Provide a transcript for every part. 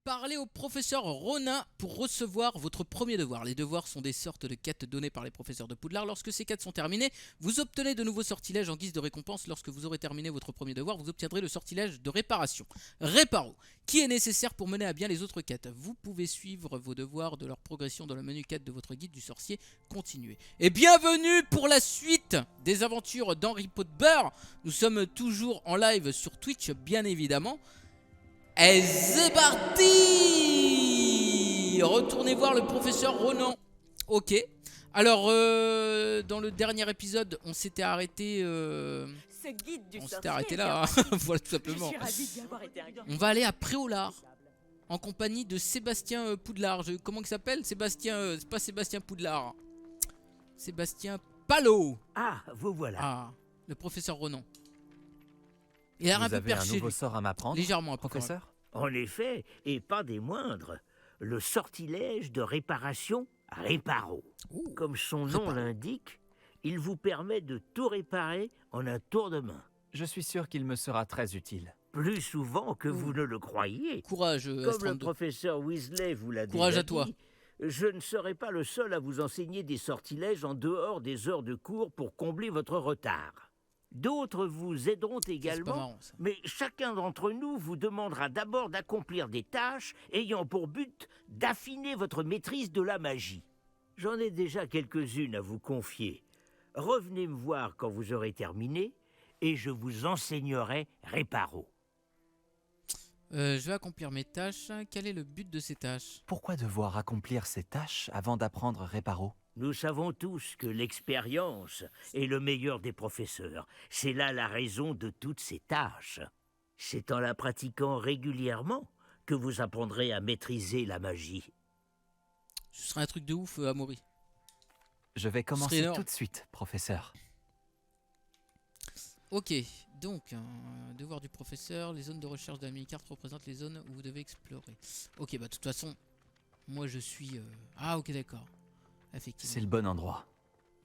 Parlez au professeur Ronin pour recevoir votre premier devoir. Les devoirs sont des sortes de quêtes données par les professeurs de Poudlard. Lorsque ces quêtes sont terminées, vous obtenez de nouveaux sortilèges en guise de récompense. Lorsque vous aurez terminé votre premier devoir, vous obtiendrez le sortilège de réparation. Réparo, qui est nécessaire pour mener à bien les autres quêtes. Vous pouvez suivre vos devoirs de leur progression dans le menu quête de votre guide du sorcier. Continuez. Et bienvenue pour la suite des aventures d'Henry Potter. Nous sommes toujours en live sur Twitch, bien évidemment. Et c'est parti! Retournez voir le professeur Ronan. Ok. Alors, dans le dernier épisode, on s'était arrêté... Ce guide du on sorcier s'était arrêté est là, hein. sympathique. Voilà, tout simplement. Je suis ravie d'y avoir été avec. On va aller à Préolard, en compagnie de Sébastien Poudlard. Comment il s'appelle? Sébastien... c'est pas Sébastien Poudlard. Sébastien Palot. Ah, vous voilà. Ah, le professeur Ronan. Il a l'air un Vous peu avez un perché, nouveau lui. sort à m'apprendre, Légèrement un peu, quand même. professeur? En effet, et pas des moindres, le sortilège de réparation Réparo. Ouh. Comme son nom Réparo. l'indique, il vous permet de tout réparer en un tour de main. Je suis sûr qu'il me sera très utile. Plus souvent que vous ne le croyez. Courage, Comme le S32. professeur Weasley vous l'a Courage déjà à toi. dit, je ne serai pas le seul à vous enseigner des sortilèges en dehors des heures de cours pour combler votre retard. D'autres vous aideront C'est pas également, marrant, ça. mais chacun d'entre nous vous demandera d'abord d'accomplir des tâches ayant pour but d'affiner votre maîtrise de la magie. J'en ai déjà quelques-unes à vous confier. Revenez me voir quand vous aurez terminé et je vous enseignerai Réparo. Je vais accomplir mes tâches. Quel est le but de ces tâches? Pourquoi devoir accomplir ces tâches avant d'apprendre Réparo? Nous savons tous que l'expérience est le meilleur des professeurs. C'est là la raison de toutes ces tâches. C'est en la pratiquant régulièrement que vous apprendrez à maîtriser la magie. Ce serait un truc de ouf, Amaury. Je vais commencer énorme. tout de suite, professeur. Ok, donc, devoir du professeur. Les zones de recherche de la mini-carte représentent les zones où vous devez explorer. Ok, bah de toute façon, moi je suis... Ah ok, d'accord. Effectivement. C'est le bon endroit.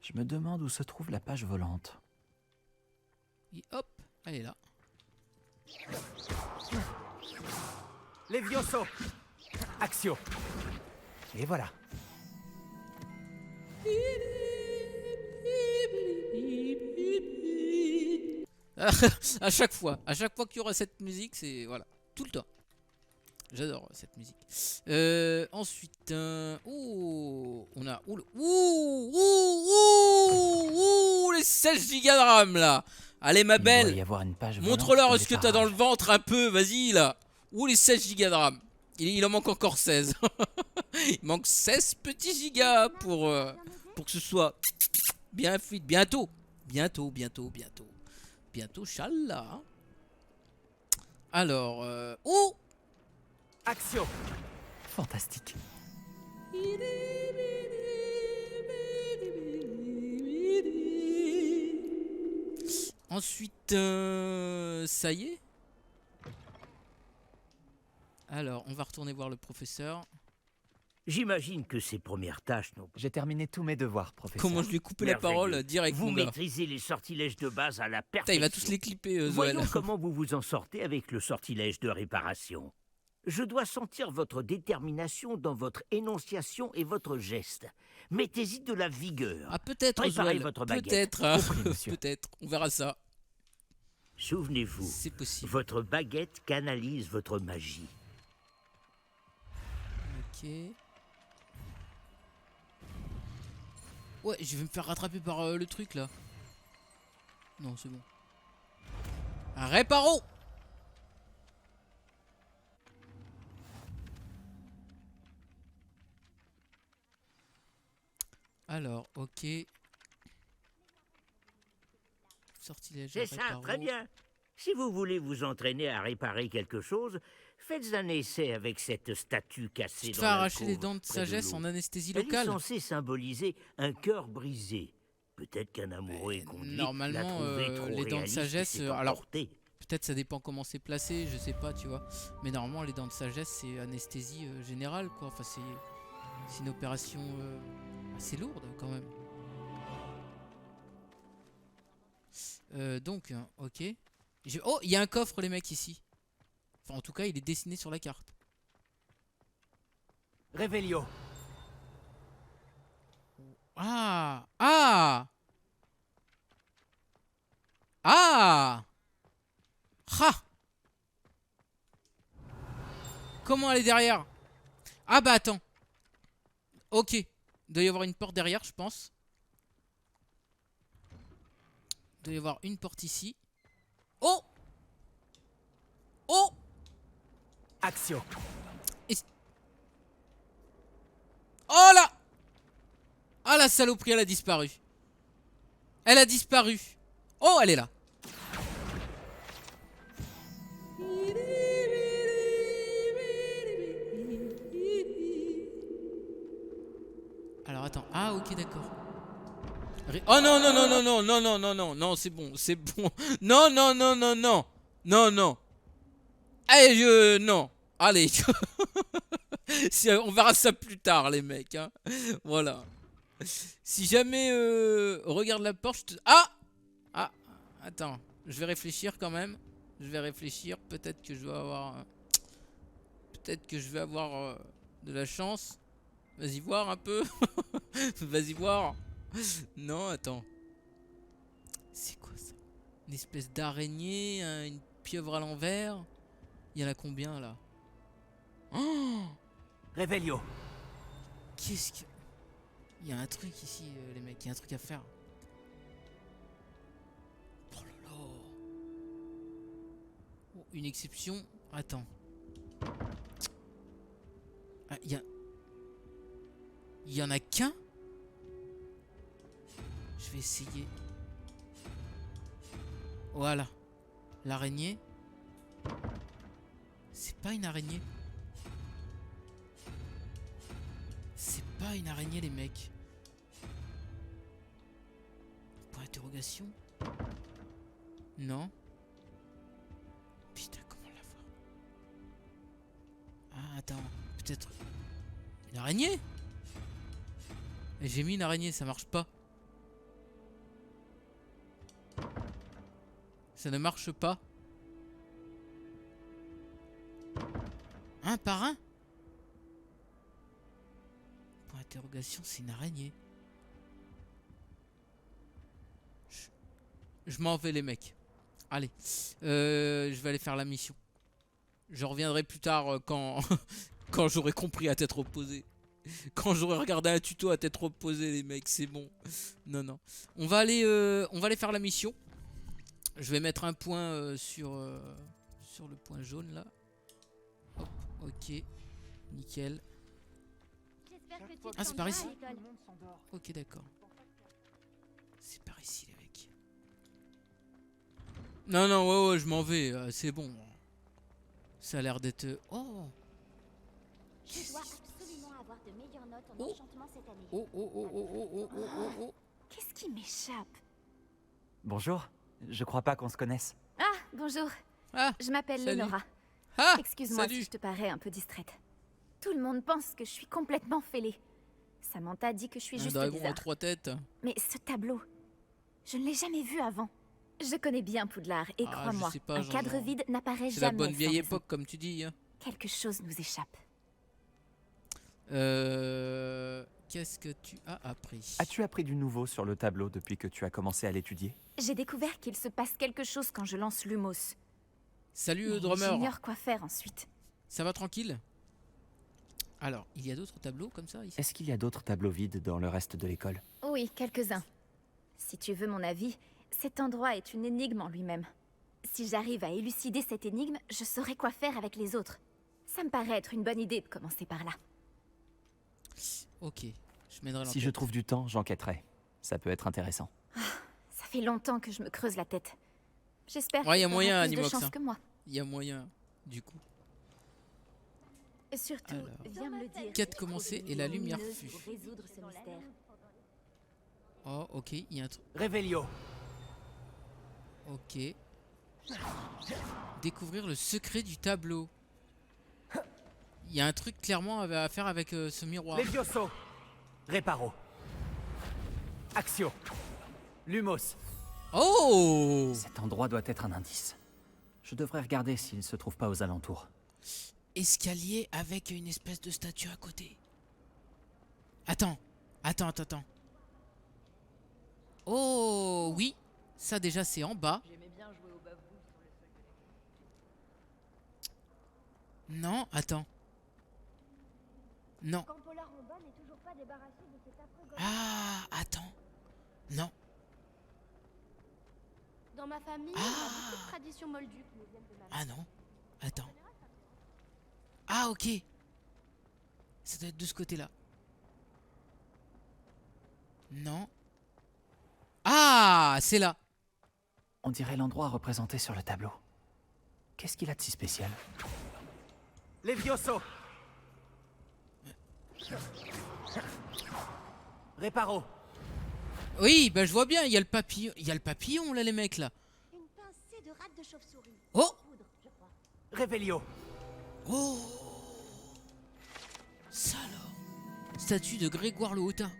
Je me demande où se trouve la page volante. Et hop, elle est là. Levioso! Axio! Et voilà. À chaque fois qu'il y aura cette musique, c'est... Voilà, tout le temps. J'adore cette musique. Ensuite, oh, on a... Ouh, les 16 gigas de RAM, là. Allez, ma Il doit y belle, avoir une page volante montre-leur dans ce les que t'as dans le parages. ventre un peu, vas-y, là. Ouh, les 16 gigas de RAM. Il en manque encore 16. Il manque 16 petits gigas pour que ce soit bien fluide. Bientôt, Inch'Allah. Alors, oh, Axio! Fantastique. ensuite, ça y est. Alors, on va retourner voir le professeur. J'imagine que ces premières tâches n'ont J'ai terminé tous mes devoirs, professeur. Comment je lui ai coupé la Merveilleux. parole direct, Vous mon gars. maîtrisez les sortilèges de base à la Putain, perfection. il va tous les clipper, Zoël. Voyons comment vous vous en sortez avec le sortilège de réparation. Je dois sentir votre détermination dans votre énonciation et votre geste. Mettez-y de la vigueur. Ah, peut-être, Préparez Zoël. votre baguette. Peut-être, hein. Compris, monsieur. Peut-être. On verra ça. Souvenez-vous, C'est possible. votre baguette canalise votre magie. Ok. Ouais, je vais me faire rattraper par le truc là. Non, c'est bon. Un réparo. Alors, ok. Sortilège. C'est ça, réparo. très bien. Si vous voulez vous entraîner à réparer quelque chose, faites un essai avec cette statue cassée Tu te dans fais arracher l'alcôve, les dents de près sagesse l'eau. en anesthésie Elle est locale. censée symboliser un cœur brisé. Peut-être qu'un amoureux est conduit normalement, l'a trouvé trop les dents de réaliste et sagesse, s'est alors, emporté. Peut-être ça dépend comment c'est placé, je sais pas, tu vois. Mais normalement, les dents de sagesse, c'est anesthésie générale, quoi. Enfin, c'est une opération assez lourde, quand même. Donc, ok. Oh, il y a un coffre, les mecs, ici. Enfin, en tout cas, il est dessiné sur la carte. Revelio. Ah! Ah! Ah! Ha! Comment aller derrière? Ah bah attends. Ok. Il doit y avoir une porte derrière, je pense. Il doit y avoir une porte ici. Oh! Oh! Axio. Oh là! Ah la saloperie, elle a disparu. Elle a disparu. Oh, elle est là. Alors attends. Ah ok d'accord. Oh non non non non non non non non non non c'est bon non non non non non non non. Allez non allez. On verra ça plus tard les mecs hein. Voilà. Si jamais regarde la porte ah ah attends je vais réfléchir quand même. Je vais réfléchir peut-être que je dois avoir peut-être que je vais avoir de la chance. Vas-y voir un peu. Vas-y voir. Non, attends. C'est quoi ça? Une espèce d'araignée, une pieuvre à l'envers. Il y en a combien là? Oh! Revelio. Qu'est-ce que... Il y a un truc ici, les mecs. Il y a un truc à faire. Oh là là. Oh, une exception. Attends. Ah, il y en a qu'un? Je vais essayer. Voilà. L'araignée. C'est pas une araignée. C'est pas une araignée les mecs. Point d'interrogation. Non. Putain comment la voir? Ah attends. Peut-être... Une araignée? Et j'ai mis une araignée, ça marche pas. Ça ne marche pas. Un par un? Point d'interrogation, c'est une araignée. Je m'en vais les mecs. Allez. Je vais aller faire la mission. Je reviendrai plus tard quand... quand j'aurai compris à tête reposée. Quand j'aurai regardé un tuto à tête reposée les mecs, c'est bon. Non, non. On va aller faire la mission. Je vais mettre un point sur le point jaune là. Hop, ok. Nickel. Ah, c'est par ici. Ok, d'accord. C'est par ici les mecs. Non, non, ouais, je m'en vais. C'est bon. Ça a l'air d'être... Oh! Je dois absolument avoir de meilleures notes en Oh. enchantement cette année. Oh, oh, oh, oh, oh, oh, oh, oh, oh. Qu'est-ce qui m'échappe? Bonjour, je crois pas qu'on se connaisse. Ah, bonjour. Ah, Je m'appelle salut. Lénora. Ah, Excuse-moi salut. si je te parais un peu distraite. Tout le monde pense que je suis complètement fêlée. Samantha dit que je suis Un juste dragon à bizarre. 3 têtes. Mais ce tableau, je ne l'ai jamais vu avant. Je connais bien Poudlard et Ah, crois-moi, je sais pas, un Jean-Jean. cadre vide n'apparaît C'est la jamais bonne sans vieille raison. époque comme tu dis. Hein. Quelque chose nous échappe. Qu'est-ce que tu as appris? As-tu appris du nouveau sur le tableau depuis que tu as commencé à l'étudier? J'ai découvert qu'il se passe quelque chose quand je lance Lumos. Salut Mais drummer. j'ignore quoi faire ensuite. Ça va tranquille? Alors, il y a d'autres tableaux comme ça ici? Est-ce qu'il y a d'autres tableaux vides dans le reste de l'école? Oui, quelques-uns. Si tu veux mon avis, cet endroit est une énigme en lui-même. Si j'arrive à élucider cette énigme, je saurai quoi faire avec les autres. Ça me paraît être une bonne idée de commencer par là. Ok, je mènerai Si je trouve du temps, j'enquêterai. Ça peut être intéressant. Ça fait longtemps que je me creuse la tête. J'espère Ouais, y a que moyen, t'auras plus de Animox, chance hein. que moi. Il y a moyen, du coup. Et surtout, Alors. viens me le dire. Quête commencée et la lumière lumineuse fut. pour résoudre ce mystère. Oh, ok, il y a un truc. Revelio. Ok. Découvrir le secret du tableau. Il y a un truc clairement à faire avec ce miroir. Levioso. Reparo. Axio. Lumos. Oh! Cet endroit doit être un indice. Je devrais regarder s'il ne se trouve pas aux alentours. Escalier avec une espèce de statue à côté. Attends. Attends. Oh, oui. Ça, déjà, c'est en bas. Non, attends. Non. Ah, attends. Non. Dans ma famille, on a beaucoup de traditions moldues qui nous viennent de ma mère. Ah non. Attends. Ah, ok. Ça doit être de ce côté-là. Non. Ah, c'est là. On dirait l'endroit représenté sur le tableau. Qu'est-ce qu'il a de si spécial? Levioso. Réparo. Oui, bah je vois bien, il y a le papillon. Il y a le papillon là, les mecs là. Une pincée de rate de chauve-souris. Oh. Poudre, je crois. Revelio. Oh. Ça alors. Statue de Grégoire le Hautain.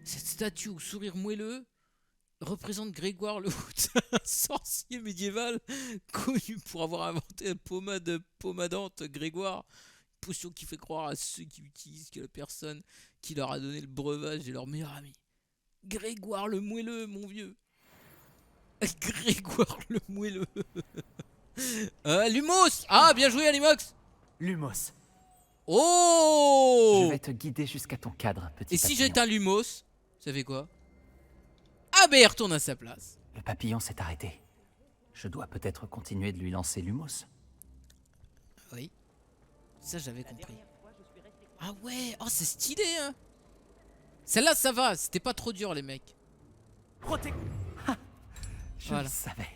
Cette statue au sourire moelleux représente Grégoire le Hautain, un sorcier médiéval connu pour avoir inventé la pommade pommadante Grégoire. Potion qui fait croire à ceux qui utilisent que la personne qui leur a donné le breuvage est leur meilleur ami. Grégoire le moelleux, mon vieux. Grégoire le moelleux. Lumos. Ah, bien joué, Animox. Lumos. Oh. Je vais te guider jusqu'à ton cadre, petit Et si papillon. j'éteins Lumos, ça fait quoi? Ah ben il retourne à sa place. Le papillon s'est arrêté. Je dois peut-être continuer de lui lancer l'humos. Oui. Ça j'avais compris. Ah ouais, oh c'est stylé hein. Celle-là ça va, c'était pas trop dur les mecs. Je Voilà. le savais.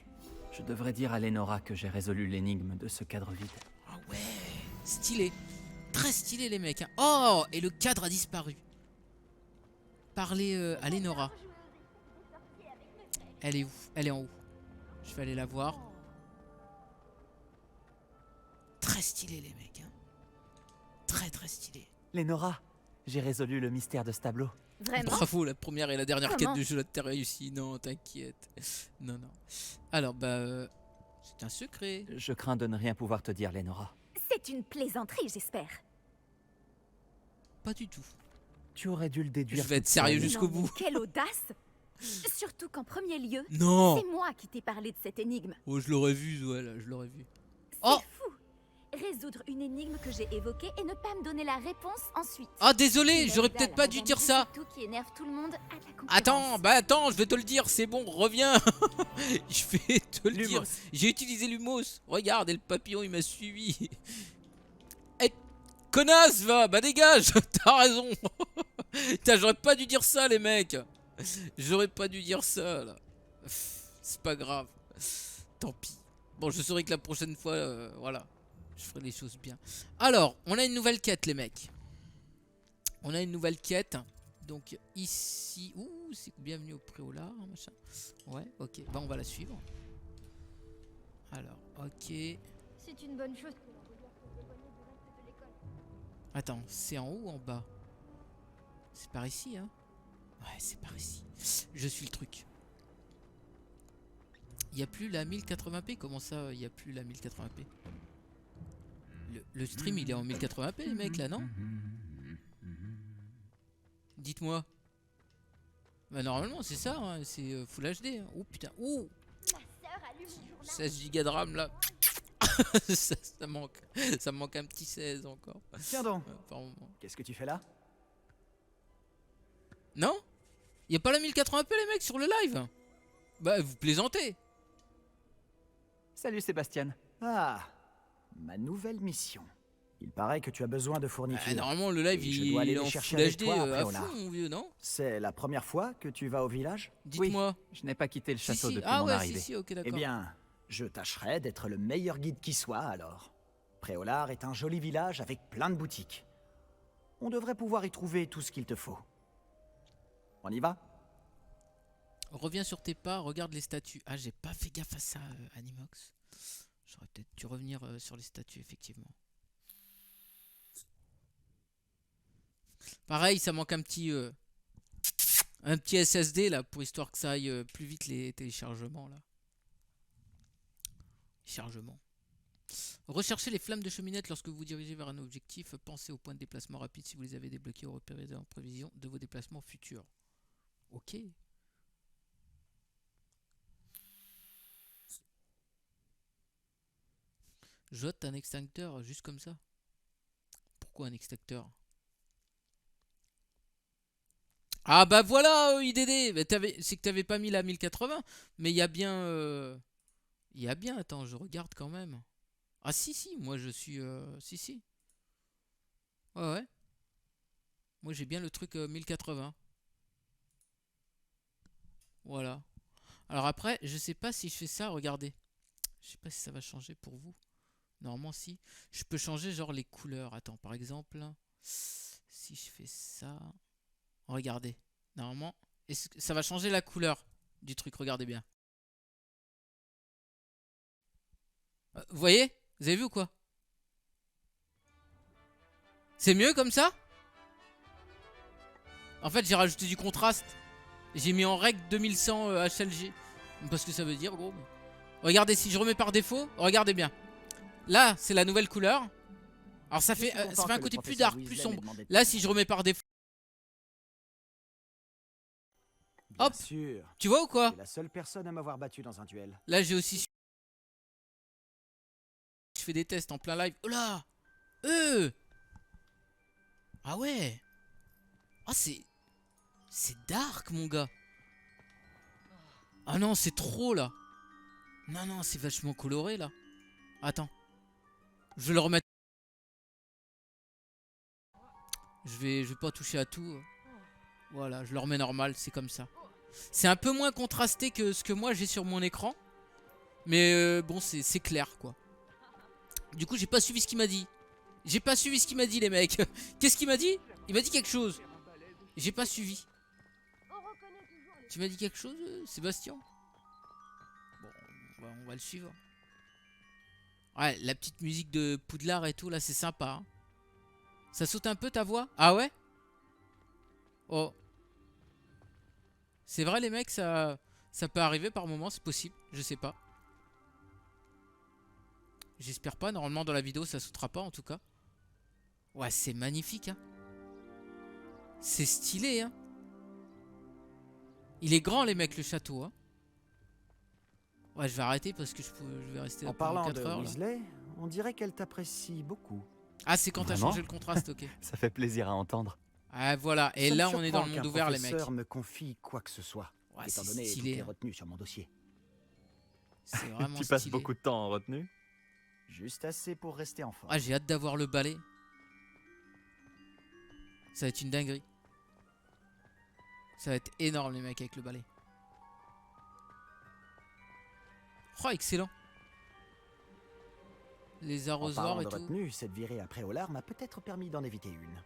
Je devrais dire à Lenora que j'ai résolu l'énigme de ce cadre vide. Ah ouais, stylé. Très stylé les mecs. Hein. Oh, et le cadre a disparu. Parlez à Lenora. Elle est où? Elle est en haut. Je vais aller la voir. Très stylé les mecs. Hein. Très stylé. Lenora, j'ai résolu le mystère de ce tableau. Vraiment? Bravo, la première et la dernière Comment? quête de jeu, t'as réussi. Non, t'inquiète. Non. Alors, c'est un secret. Je crains de ne rien pouvoir te dire, Lenora. C'est une plaisanterie, j'espère. Pas du tout. Tu aurais dû le déduire. Je vais être toute sérieux seule. jusqu'au Non, mais bout. quelle audace! Surtout qu'en premier lieu, Non. c'est moi qui t'ai parlé de cette énigme. Oh, je l'aurais vu, Zoé, je l'aurais vu. C'est Oh. fou! Résoudre une énigme que j'ai évoquée et ne pas me donner la réponse ensuite. Ah, désolé, Une j'aurais aide à peut-être la pas dû Madame dire ça. Tout qui énerve tout le monde à la concurrence. Attends, je vais te le dire, c'est bon, reviens. Je vais te le dire. Lumos. J'ai utilisé Lumos. Regarde, et le papillon, il m'a suivi. Eh, connasse, va, bah dégage, t'as raison. Putain, j'aurais pas dû dire ça, les mecs. J'aurais pas dû dire ça, là. C'est pas grave. Tant pis. Bon, je saurai que la prochaine fois, voilà, je ferai les choses bien. Alors, on a une nouvelle quête, les mecs. On a une nouvelle quête. Donc ici, ouh, c'est bienvenue au Préolard, machin. Ouais, ok, bah on va la suivre. Alors, ok. C'est une bonne chose pour la reliure pour s'éloigner du reste de l'école. Attends, c'est en haut ou en bas? C'est par ici, hein? Ouais, c'est par ici. Je suis le truc. Il n'y a plus la 1080p? Comment ça, il n'y a plus la 1080p? Le stream, il est en 1080p, les mecs, là, non? Dites-moi. Bah normalement c'est ça, hein, c'est Full HD. Hein. Oh putain, oh, Ma sœur allume mon journal. 16 Go de RAM là. ça me manque un petit 16 encore. Tiens donc, Par moment. qu'est-ce que tu fais là? Non? Y a pas la 1080p les mecs sur le live? Bah vous plaisantez. Salut Sébastien. Ah, ma nouvelle mission. Il paraît que tu as besoin de fournitures. Normalement le live Et je il dois aller est les en chercher Full avec HD toi après, à Ola. fond mon vieux, non? C'est la première fois que tu vas au village? Dites-moi. Je n'ai pas quitté le Si, château si. depuis Ah mon ouais, arrivée. si, ok Eh d'accord. bien, je tâcherai d'être le meilleur guide qui soit alors. Préolard est un joli village avec plein de boutiques. On devrait pouvoir y trouver tout ce qu'il te faut. On y va? Reviens sur tes pas, regarde les statues. Ah j'ai pas fait gaffe à ça Animox. J'aurais peut-être dû revenir sur les statues effectivement. Pareil, ça manque un petit SSD là pour histoire que ça aille plus vite les téléchargements là. Chargement. Recherchez les flammes de cheminette lorsque vous vous dirigez vers un objectif. Pensez aux points de déplacement rapide si vous les avez débloqués ou repérés en prévision de vos déplacements futurs. Ok. Jette un extincteur juste comme ça. Pourquoi un extincteur? Ah bah voilà IDD, bah, c'est que t'avais pas mis la 1080, mais il y a bien... Il y a bien, attends, je regarde quand même. Ah si, si, moi je suis... Si, si. Ouais, ouais. Moi j'ai bien le truc 1080. Voilà. Alors après, je sais pas si je fais ça, regardez. Je sais pas si ça va changer pour vous. Normalement si. Je peux changer genre les couleurs. Attends, par exemple, si je fais ça... Regardez. Normalement, ça va changer la couleur du truc, regardez bien. Vous voyez? Vous avez vu ou quoi? C'est mieux comme ça? En fait, j'ai rajouté du contraste. J'ai mis en règle 2100 HLG. Parce que ça veut dire, gros. Regardez, si je remets par défaut, regardez bien. Là, c'est la nouvelle couleur. Alors ça fait un côté plus dark, plus sombre. Là, si je remets par défaut... Hop, sûr. tu vois ou quoi? C'est la seule personne à m'avoir battu dans un duel. Là, j'ai aussi... Je fais des tests en plein live. Oh là! Ah ouais! Ah, c'est dark, mon gars. Ah non, c'est trop, là. Non, non, c'est vachement coloré, là. Attends. Je vais le remettre. Je vais pas toucher à tout. Voilà, je le remets normal, c'est comme ça. C'est un peu moins contrasté que ce que moi j'ai sur mon écran. Mais bon, c'est clair, quoi. Du coup, j'ai pas suivi ce qu'il m'a dit. J'ai pas suivi ce qu'il m'a dit, les mecs. Qu'est-ce qu'il m'a dit? Il m'a dit quelque chose. J'ai pas suivi. Tu m'as dit quelque chose, Sébastien? Bon, on va le suivre. Ouais, la petite musique de Poudlard et tout, là, c'est sympa. Hein. Ça saute un peu ta voix? Ah ouais? Oh. C'est vrai, les mecs, ça peut arriver par moment, c'est possible. Je sais pas. J'espère pas. Normalement, dans la vidéo, ça sautera pas, en tout cas. Ouais, c'est magnifique, hein. C'est stylé, hein. Il est grand, les mecs, le château, hein. Ouais, je vais arrêter parce que je vais rester là pendant 4 heures. En parlant de Weasley, on dirait qu'elle t'apprécie beaucoup. Ah, c'est quand t'as Vraiment changé le contraste, ok. Ça fait plaisir à entendre. Ah, voilà. Et Ça me là, on est dans le surprend monde qu'un ouvert, les mecs. professeur me confie quoi que ce soit, Ouais, étant c'est donné toutes stylé. les Hein. retenues sur mon dossier. C'est vraiment Tu passes stylé. beaucoup de temps en retenue? Juste assez pour rester en forme. Ah, j'ai hâte d'avoir le balai. Ça va être une dinguerie. Ça va être énorme, les mecs, avec le balai. Oh, excellent. Les En arrosoirs parlant et de tout. retenue, cette virée après Préolard m'a peut-être permis d'en éviter une.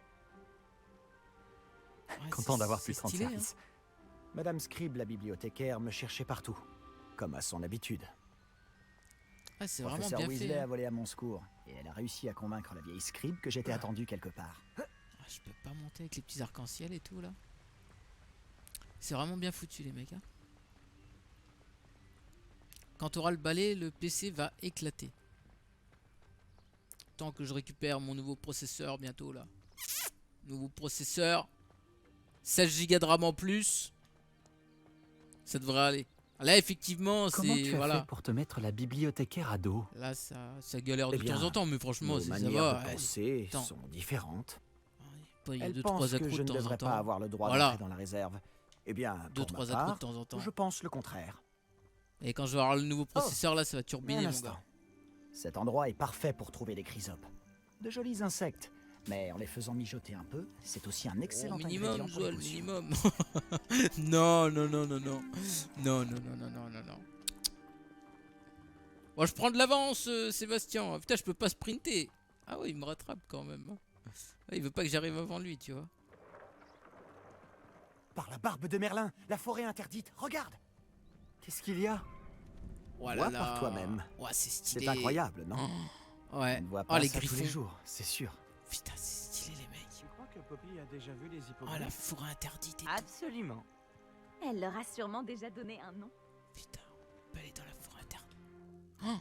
Ouais, Content d'avoir pu c'est te rendre stylé, hein. service. Madame Scribe, la bibliothécaire, me cherchait partout, comme à son habitude. Ah, c'est vraiment Professeur bien Weasley fait. a Hein. volé à mon secours, et elle a réussi à convaincre la vieille Scribe que j'étais attendu quelque part. Ah, je peux pas monter avec les petits arcs-en-ciel et tout, là. C'est vraiment bien foutu, les mecs. Hein. Quand tu auras le balai, le PC va éclater. Tant que je récupère mon nouveau processeur bientôt, là. Nouveau processeur. 16 Go de RAM en plus. Ça devrait aller. Là, effectivement, Comment c'est... tu as Voilà. fait pour te mettre la bibliothécaire à dos? Là, ça galère de Eh bien, temps en temps, mais franchement, Nos ça manières va. de ouais. penser Attends. sont différentes. Il y a Elle 2-3 pense que accros je de ne temps en devrais temps. pas avoir le droit Voilà. d'entrer dans la réserve. Eh bien, pour 2-3 ma accros part, de temps en temps. je pense le contraire. Et quand je vais avoir le nouveau processeur, là, ça va turbiner, Un mon instant. gars. Cet endroit est parfait pour trouver des chrysopes. De jolis insectes, mais en les faisant mijoter un peu, c'est aussi un excellent Au minimum, ingrédient pour les Joël, potions. minimum. Non, non, non, non, non. Non, non, non, non, non, non, non. Bon, je prends de l'avance, Sébastien. Putain, je peux pas sprinter. Ah ouais, il me rattrape quand même. Ouais, il veut pas que j'arrive avant lui, tu vois. Par la barbe de Merlin, la forêt interdite, regarde! Qu'est-ce qu'il y a? Voilà. Vois par toi-même. Ouais, c'est stylé. C'est incroyable, non? Oh, ouais. On ne voit Oh, pas les ça tous les griffons. jours, c'est sûr. Putain, c'est stylé, les mecs. Tu crois que Poppy a déjà vu les Oh, hippogriffes? la forêt interdite et tout. Absolument. Elle leur a sûrement déjà donné un nom. Putain, on peut aller dans la forêt interdite. Oh.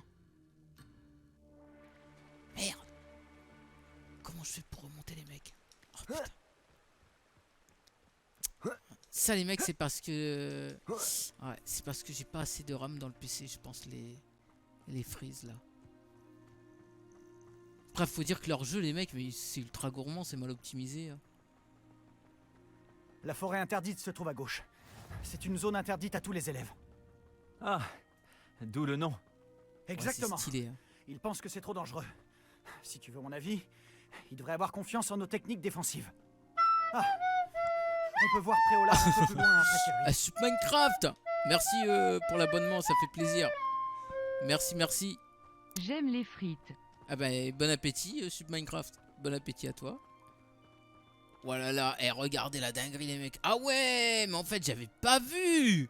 comment je fais pour remonter les mecs? Oh, putain. Ça les mecs c'est parce que... Ouais, c'est parce que j'ai pas assez de RAM dans le PC, je pense, les freeze là. Bref, faut dire que leur jeu, les mecs, mais c'est ultra gourmand, c'est mal optimisé. Hein. La forêt interdite se trouve à gauche. C'est une zone interdite à tous les élèves. Ah, d'où le nom. Ouais, Exactement. c'est stylé. Hein. Ils pensent que c'est trop dangereux. Si tu veux mon avis, ils devraient avoir confiance en nos techniques défensives. Ah, on peut voir Préolard un peu plus loin après chez lui. Ah, Sup Minecraft. Merci pour l'abonnement, ça fait plaisir. Merci, merci. J'aime les frites. Ah bah, bon appétit, Sup Minecraft. Bon appétit à toi. Voilà là, et regardez la dinguerie les mecs. Ah ouais, mais en fait j'avais pas vu.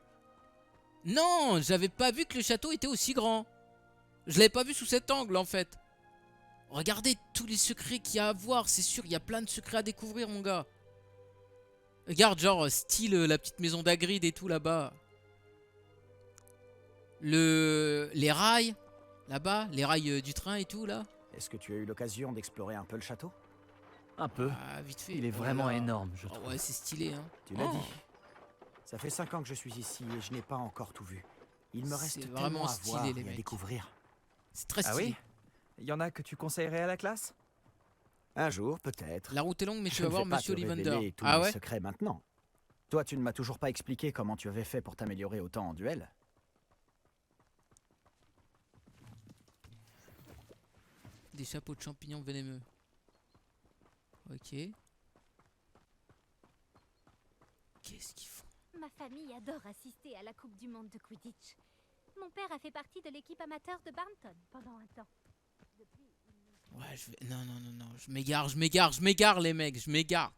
Non, j'avais pas vu que le château était aussi grand. Je l'avais pas vu sous cet angle en fait. Regardez tous les secrets qu'il y a à voir, c'est sûr, il y a plein de secrets à découvrir mon gars. Regarde, genre style la petite maison d'Hagrid et tout là-bas. Les rails, là-bas, les rails du train et tout là. Est-ce que tu as eu l'occasion d'explorer un peu le château? Un peu. Ah, vite fait. Il est Oh là vraiment là. énorme, je Oh trouve. ouais, c'est stylé hein. Tu l'as Oh. dit. Ça fait 5 ans que je suis ici et je n'ai pas encore tout vu. Il me reste C'est tellement vraiment à stylé, voir les et à mecs. découvrir. C'est très Ah stylé. oui? Il y en a que tu conseillerais à la classe? Un jour, peut-être. La route est longue, mais Je tu ne vas voir vais pas Monsieur te Ollivander. révéler tous Ah mes ouais? secrets maintenant. Toi, tu ne m'as toujours pas expliqué comment tu avais fait pour t'améliorer autant en duel. Des chapeaux de champignons vénémeux. Ok. Qu'est-ce qu'ils font? Ma famille adore assister à la Coupe du Monde de Quidditch. Mon père a fait partie de l'équipe amateur de Barnton pendant un temps. Ouais, je vais... Non, non, non, non. Je m'égare, les mecs. Je m'égare.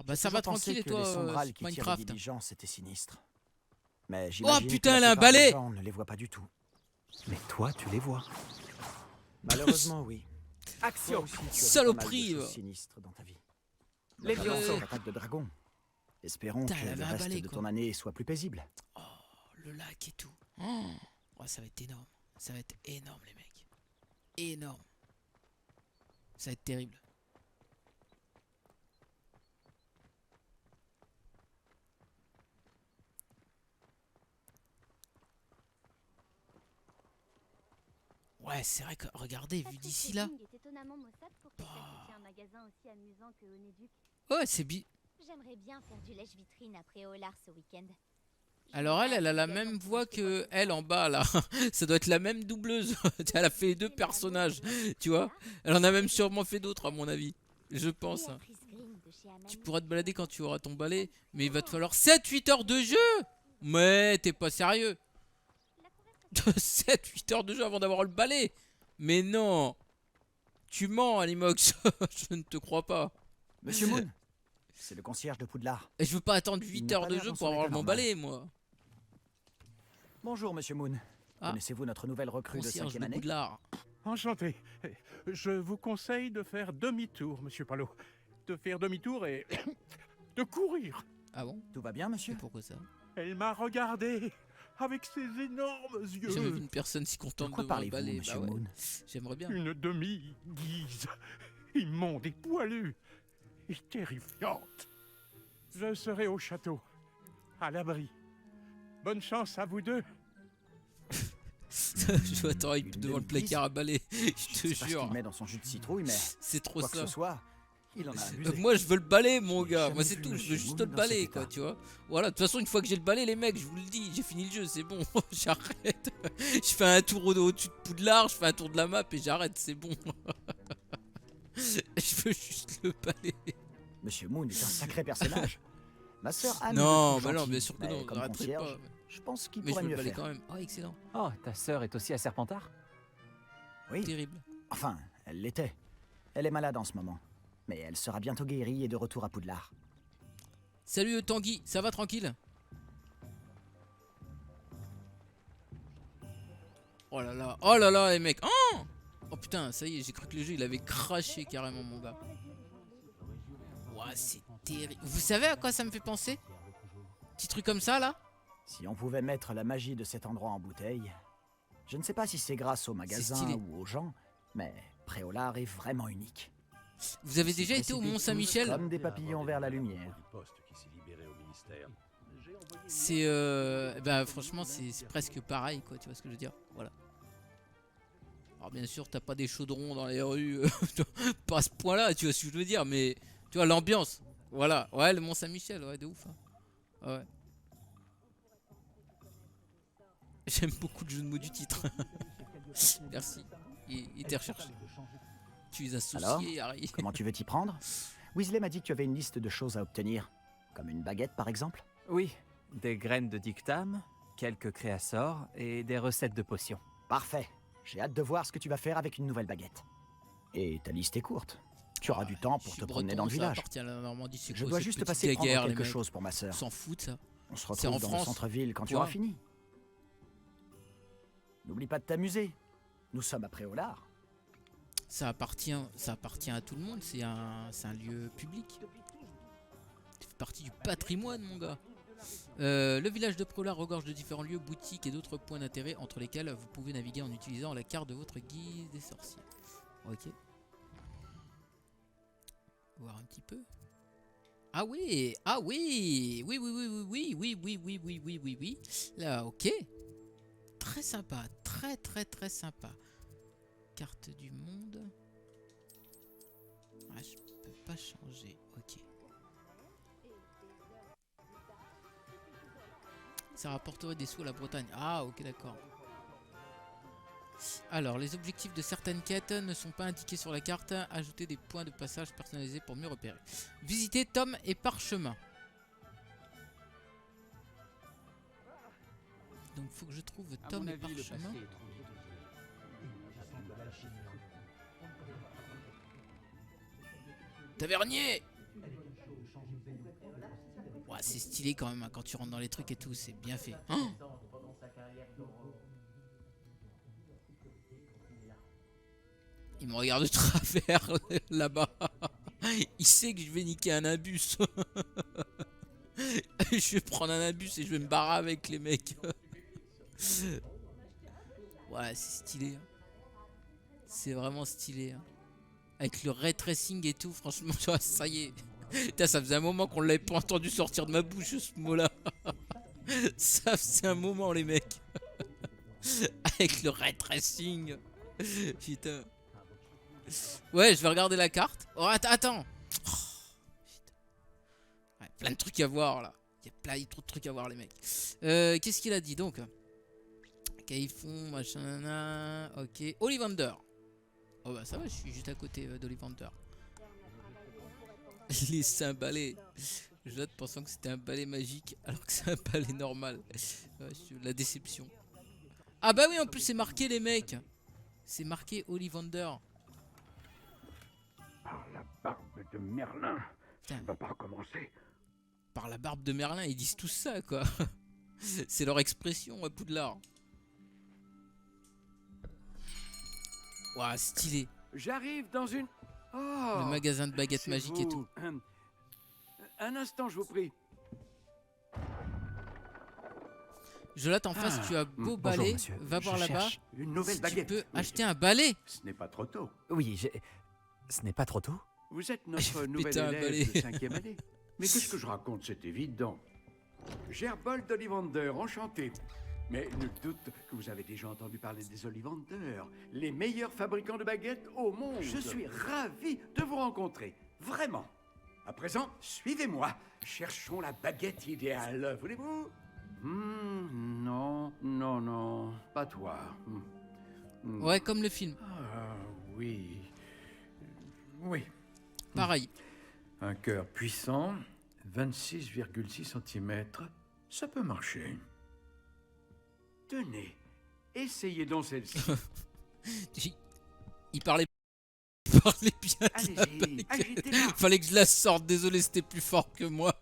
Bah, ça J'ai va toujours pensé tranquille et que toi, les sombrales qui tirent les Minecraft? diligences étaient sinistres. Mais j'imagine putain, que elle a la un plupart des balai. gens ne les voient pas du tout. Mais toi, tu les vois. Malheureusement, oui. Toi Action! aussi, tu as vu pas mal de Saloperie, choses va. sinistres dans ta vie. Les Notamment violences. cette attaque de dragon. Espérons Putain, que elle avait le un reste balai, de quoi. ton année soit plus paisible. Oh, le lac et tout. Oh, ça va être énorme. Ça va être énorme, les mecs. Énorme. Ça va être terrible. Ouais, c'est vrai que regardez, vu Patrick d'ici là. Redding est étonnamment maussade pour quelqu'un qui tient un magasin aussi amusant que Onéduc. Ouais, c'est bi. J'aimerais bien faire du lèche-vitrine après Olar ce week-end. Alors elle a la même voix que elle en bas là. Ça doit être la même doubleuse. Elle a fait les deux personnages, tu vois. Elle en a même sûrement fait d'autres à mon avis. Je pense. hein. Tu pourras te balader quand tu auras ton balai, mais il va te falloir 7-8 heures de jeu. Mais t'es pas sérieux. 7-8 heures de jeu avant d'avoir le balai. Mais non. Tu mens, Animox. Je ne te crois pas. Monsieur Moon, c'est le concierge de Poudlard. Et je veux pas attendre Il 8 n'a heures pas de l'air jeu dans pour son avoir état mon normal. balai, moi. Bonjour, Monsieur Moon. Ah. Connaissez-vous notre nouvelle recrue de Concierge 5e de année? Poudlard. Enchanté. Je vous conseille de faire demi-tour, monsieur Palot. De faire demi-tour et de courir. Ah bon? Tout va bien, monsieur? Et pourquoi ça? Elle m'a regardé avec ses énormes J'ai jamais vu yeux. une personne si De contente quoi de mon parlez-vous, balai. Monsieur Bah ouais. Moon? J'aimerais bien. Une demi-guise, immonde et poilue, et terrifiante. Je serai au château, à l'abri. Bonne chance à vous deux. Je m'attends Une devant le demi-guise placard à balai. Je Je te sais pas ce jure. qu'il met dans son jus de citrouille, mais C'est trop quoi que ça. ce soit, il en a abusé. Moi je veux le balai mon J'ai gars, jamais moi c'est vu tout, je veux Monsieur juste Moon le dans balai cet quoi, état. tu vois. Voilà, de toute façon une fois que j'ai le balai les mecs, je vous le dis, j'ai fini le jeu, c'est bon, j'arrête. Je fais un tour au-dessus de Poudlard, je fais un tour de la map et j'arrête, c'est bon. Je veux juste le balai. Monsieur Moon est un sacré personnage. Ma sœur Anne. Non, le trouve mais non, gentil, bien sûr que mais non, comme n'arrêterai concierge, pas. je pense qu'il Mais je pourrait veux le mieux balai faire. quand même. Oh excellent, Oh, ta sœur est aussi à Serpentard? Oui, terrible. enfin, elle l'était. Elle est malade en ce moment. Mais elle sera bientôt guérie et de retour à Poudlard. Salut Tanguy, ça va tranquille? Oh là là les mecs. Oh putain, ça y est, j'ai cru que le jeu il avait craché carrément mon gars. Ouah, c'est terrible. Vous savez à quoi ça me fait penser? Petit truc comme ça là? Si on pouvait mettre la magie de cet endroit en bouteille, je ne sais pas si c'est grâce au magasin stylé. ou aux gens, mais Préolard est vraiment unique. Vous avez S'y déjà été au précipitent Mont tous Saint-Michel? Comme des papillons vers la lumière. C'est bah franchement c'est presque pareil quoi, tu vois ce que je veux dire. Voilà. Alors bien sûr t'as pas des chaudrons dans les rues, pas à ce point là, tu vois ce que je veux dire, mais tu vois l'ambiance. Voilà, ouais le Mont Saint-Michel, ouais de ouf. Hein. Ouais. J'aime beaucoup le jeu de mots du titre. Merci, il était recherché. Tu es associé Alors, Harry. Comment tu veux t'y prendre? Weasley m'a dit que tu avais une liste de choses à obtenir. Comme une baguette, par exemple? Oui, des graines de dictame, quelques créassors et des recettes de potions. Parfait. J'ai hâte de voir ce que tu vas faire avec une nouvelle baguette. Et ta liste est courte. Tu auras du temps pour te promener dans le village. Je dois juste passer prendre quelque chose pour ma sœur. On s'en fout de ça. On se en retrouve dans le France. centre-ville quand tu Quoi auras fini. N'oublie pas de t'amuser. Nous sommes à Préolard. Ça appartient à tout le monde, c'est un lieu public. Ça fait partie du patrimoine, mon gars. Le village de Préolard regorge de différents lieux, boutiques et d'autres points d'intérêt entre lesquels vous pouvez naviguer en utilisant la carte de votre guise des sorciers. Ok. Voir un petit peu. Ah oui, oui, oui, oui, oui, oui, oui, oui, oui, oui, oui, oui. Là, ok. Très sympa, très sympa. Carte du monde. Ah, je peux pas changer. Ok. Ça rapporterait des sous à la Bretagne. Ah, ok, d'accord. Alors, les objectifs de certaines quêtes ne sont pas indiqués sur la carte. Ajoutez des points de passage personnalisés pour mieux repérer. Visitez Tome et Parchemin. Donc, faut que je trouve Tome et Parchemin. Tavernier! Ouais, c'est stylé quand même, hein, quand tu rentres dans les trucs et tout, c'est bien fait. Oh, il me regarde de travers là-bas. Il sait que je vais niquer un abus. Je vais prendre un abus et je vais me barrer avec les mecs. Ouais, c'est stylé. Hein. C'est vraiment stylé. Hein. Avec le ray tracing et tout, franchement, ça y est. Putain, ça faisait un moment qu'on l'avait pas entendu sortir de ma bouche ce mot-là. Ça faisait un moment, les mecs. Avec le ray tracing. Putain. Ouais, je vais regarder la carte. Oh, attends. Oh, ouais, plein de trucs à voir là. Il y a plein trop de trucs à voir, les mecs. Qu'est-ce qu'il a dit donc? Caïfon, machin. Ok. Ollivander. Oh bah ça va, je suis juste à côté d'Ollivander. Les cymballés. Je note pensant que c'était un balai magique alors que c'est un balai normal. Ouais, la déception. Ah bah oui, en plus c'est marqué, les mecs. C'est marqué Ollivander. Par la barbe de Merlin. Putain. Ça va pas recommencer. Par la barbe de Merlin, ils disent tout ça, quoi. C'est leur expression à Poudlard. Ouah, stylé. J'arrive dans une... Oh, le magasin de baguettes c'est magiques et vous. tout. Un instant, je vous prie. Jonathan, en face, tu as beau bonjour, balai. monsieur. Va voir Je là-bas. cherche Une nouvelle Tu baguette. peux Oui. acheter un balai. Ce n'est pas trop tôt. Oui, ce n'est pas trop tôt? Vous êtes Je notre vais nouvelle péter un balai. élève de 5e année. Mais qu'est-ce que je raconte? C'est évident. Gerbold d'Ollivander, enchanté. Mais nul doute que vous avez déjà entendu parler des Ollivander, les meilleurs fabricants de baguettes au monde. Je suis ravi de vous rencontrer, vraiment. À présent, suivez-moi. Cherchons la baguette idéale, voulez-vous? Non, pas toi. Ouais, comme le film. Ah, oui. Oui. Pareil. Un cœur puissant, 26,6 cm, ça peut marcher. Tenez, essayez donc celle-ci. Il parlait bien de la Allez-y, baguette. agitez-la. Fallait que je la sorte, désolé, c'était plus fort que moi.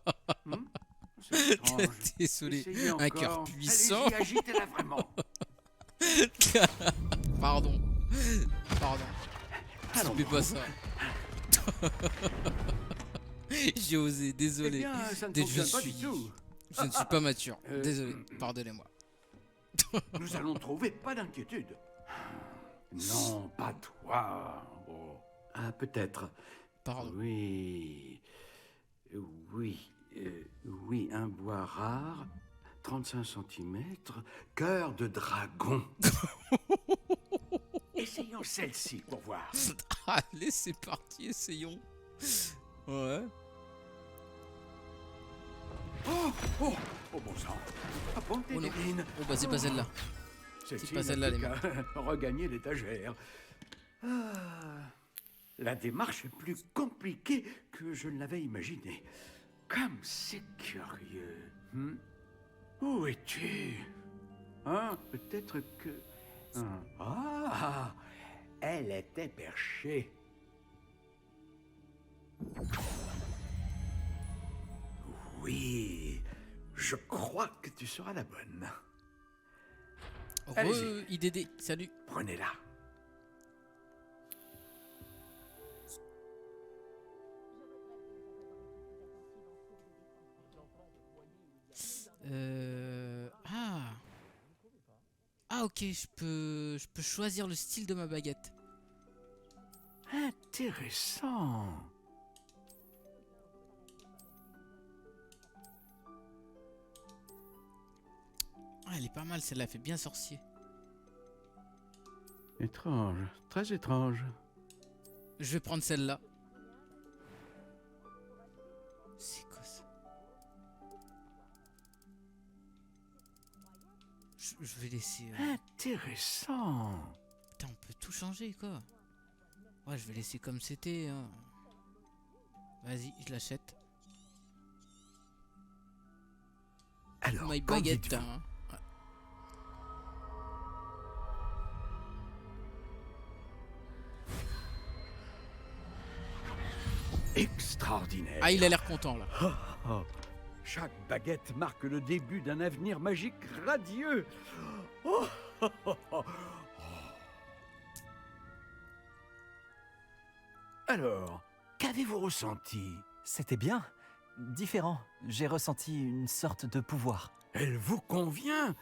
C'est étrange. Désolé. Essayez Un cœur encore. puissant. Allez-y, agitez-la vraiment. Pardon. Allons, Fais pas ça. J'ai osé, désolé. Eh bien, ça ne Je fonctionne pas suis- du tout. Je ne suis pas mature. Euh, Désolé, pardonnez-moi. Nous allons trouver, pas d'inquiétude. Non, pas toi. Oh. Ah, peut-être. pardon. Oui. Oui. Oui, un bois rare, 35 cm, cœur de dragon. Essayons celle-ci pour voir. Allez, c'est parti, essayons. Ouais. Oh, oh, oh bon sang. Ah bon, Oh non. Ténérine. Oh bah c'est pas celle-là. Celle-ci pas n'a celle-là, plus les qu'à regagner l'étagère. Ah, la démarche est plus compliquée que je ne l'avais imaginé. Comme c'est curieux. Où es-tu? Hein, peut-être que... Ah, elle était perchée. Oui, je crois que tu seras la bonne. Allez-y. IDD, salut. Prenez-la. Ah. Ah ok, je peux choisir le style de ma baguette. Intéressant. Ah, elle est pas mal celle-là, elle fait bien sorcier. Étrange, très étrange. Je vais prendre celle-là. C'est quoi ça? Je vais laisser... Intéressant. Putain, on peut tout changer quoi. Ouais, je vais laisser comme c'était. Hein. Vas-y, je l'achète. Alors, My qu'en baguette. dites-vous? Hein. Ouais. Extraordinaire. Ah, il a l'air content là. Oh. Chaque baguette marque le début d'un avenir magique radieux. Oh, oh, oh, oh. Alors, qu'avez-vous ressenti? C'était bien. Différent. J'ai ressenti une sorte de pouvoir. Elle vous convient?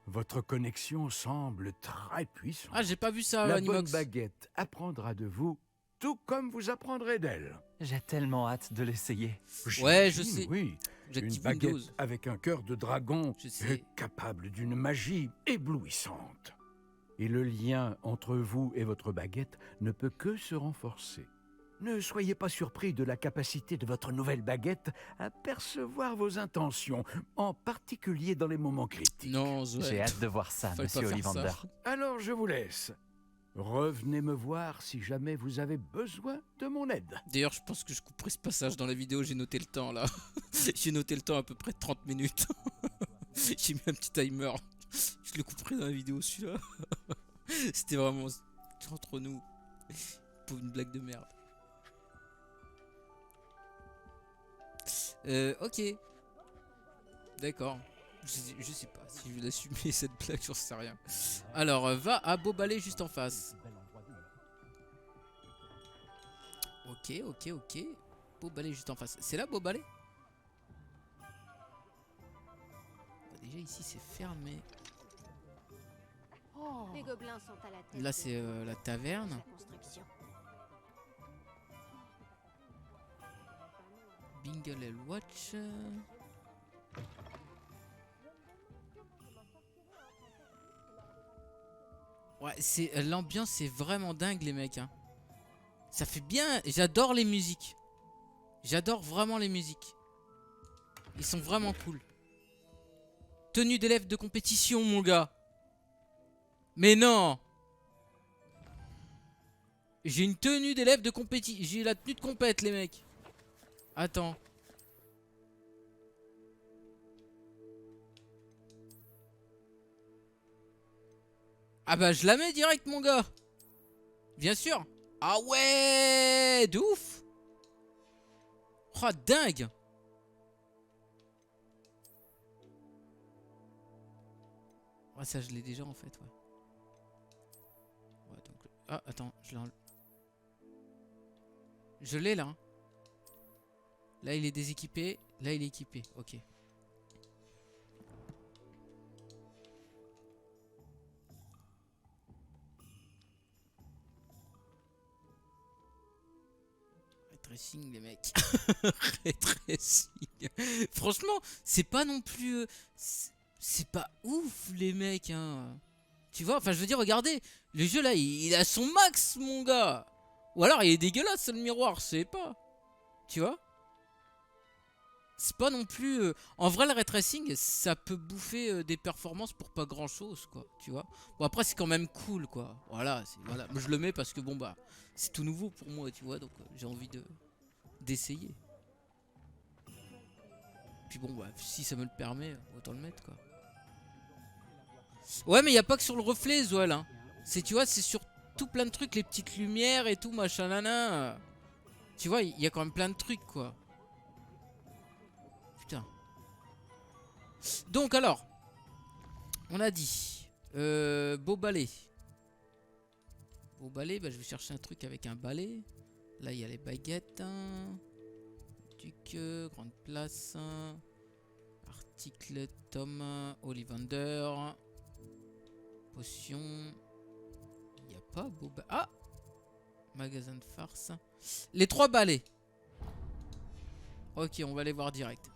Votre connexion semble très puissante. Ah, j'ai pas vu ça, La Animox. bonne baguette apprendra de vous, tout comme vous apprendrez d'elle. J'ai tellement hâte de l'essayer. Ouais, je J'imagine, sais. Oui, une J'active baguette Windows. avec un cœur de dragon Je sais. est capable d'une magie éblouissante. Et le lien entre vous et votre baguette ne peut que se renforcer. Ne soyez pas surpris de la capacité de votre nouvelle baguette à percevoir vos intentions, en particulier dans les moments critiques. Non, Zoé. J'ai hâte de voir ça, Fallait pas monsieur faire Ollivander. ça. Alors je vous laisse. Revenez me voir si jamais vous avez besoin de mon aide. D'ailleurs, je pense que je couperai ce passage dans la vidéo. J'ai noté le temps là. J'ai noté le temps à peu près 30 minutes. J'ai mis un petit timer. Je le couperai dans la vidéo celui-là. C'était vraiment entre nous. Pour une blague de merde. Ok. D'accord. Je sais pas si je vais l'assumer cette blague, j'en sais rien. Alors, va à Beaubalais juste en face. Ok, ok, ok. Beaubalais juste en face. C'est là Beaubalais? Déjà ici c'est fermé. Les gobelins sont à la tête. Là c'est la taverne. de la construction. Bingle and Watch. Ouais, c'est l'ambiance, c'est vraiment dingue les mecs. Hein. Ça fait bien. J'adore les musiques. J'adore vraiment les musiques. Ils sont vraiment cool. Tenue d'élève de compétition, mon gars. Mais non. J'ai une tenue d'élève de compétition. J'ai la tenue de compète, les mecs. Attends. Ah bah je la mets direct mon gars. Bien sûr. Ah ouais, de ouf. Oh dingue. Ouais ça je l'ai déjà en fait ouais. Ouais donc... Ah attends, je l'ai enlevé. Je l'ai là. Hein. Là il est déséquipé, là il est équipé, ok. tracing, les mecs. Ray tracing. Franchement, c'est pas non plus... c'est pas ouf, les mecs, hein. Tu vois, enfin, je veux dire, regardez. Le jeu, là, il a son max, mon gars. Ou alors, il est dégueulasse, le miroir, je sais pas. Tu vois? C'est pas non plus... En vrai, le ray tracing, ça peut bouffer des performances pour pas grand-chose, quoi. Tu vois? Bon, après, c'est quand même cool, quoi. Voilà, voilà. Moi, je le mets parce que, bon, bah... C'est tout nouveau pour moi, tu vois, donc j'ai envie d'essayer. Puis bon, bah, si ça me le permet, autant le mettre, quoi. Ouais, mais il a pas que sur le reflet, Zoal, hein. C'est, tu vois, c'est sur tout plein de trucs, les petites lumières et tout, machin, nana. Tu vois, il y a quand même plein de trucs, quoi. Putain. Donc, alors, on a dit beau balai. Au balai, bah, je vais chercher un truc avec un balai. Là, il y a les baguettes. Hein. Duc, grande place. Hein. Article, Tom, Ollivander. Potion. Il n'y a pas beau balai. Ah! Magasin de farce. Les 3 balais. Ok, on va les voir direct.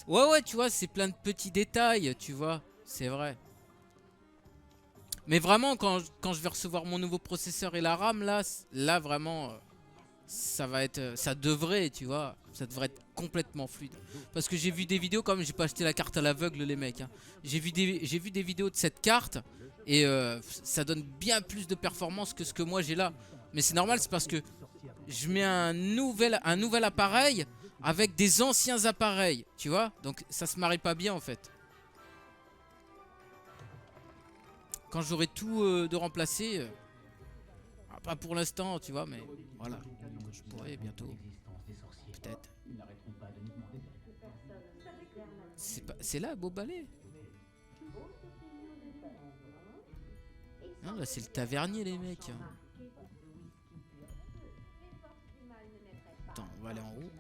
Ouais, tu vois, c'est plein de petits détails, tu vois. C'est vrai. Mais vraiment, quand je vais recevoir mon nouveau processeur et la RAM, là vraiment, ça va être, ça devrait, tu vois, ça devrait être complètement fluide. Parce que j'ai vu des vidéos, comme j'ai pas acheté la carte à l'aveugle, les mecs. Hein. J'ai vu des vidéos de cette carte et ça donne bien plus de performance que ce que moi j'ai là. Mais c'est normal, c'est parce que je mets un nouvel appareil avec des anciens appareils, tu vois. Donc ça se marie pas bien en fait. Quand j'aurai tout de remplacer, pas pour l'instant, tu vois, mais voilà, je pourrais bientôt, peut-être. C'est là, beau balai. Non, là c'est le tavernier, les mecs. Attends, on va aller en haut.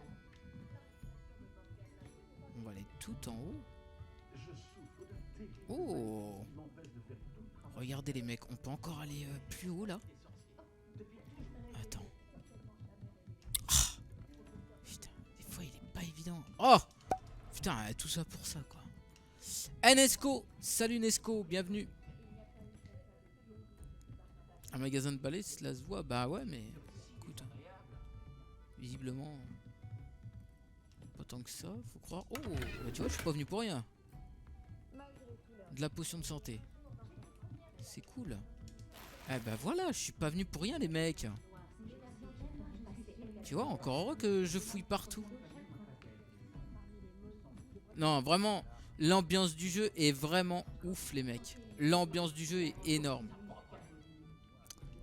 On va aller tout en haut. Oh! Regardez les mecs, on peut encore aller plus haut là. Attends. Ah putain, des fois il est pas évident. Oh putain, tout ça pour ça quoi. Nesco, salut Nesco, bienvenue. Un magasin de balais, cela se voit. Bah ouais, mais écoute, visiblement pas tant que ça, faut croire. Oh, bah tu vois, je suis pas venu pour rien. De la potion de santé. C'est cool. Eh ben voilà, je suis pas venu pour rien les mecs. Tu vois, encore heureux que je fouille partout. Non, vraiment, l'ambiance du jeu est vraiment ouf les mecs. L'ambiance du jeu est énorme.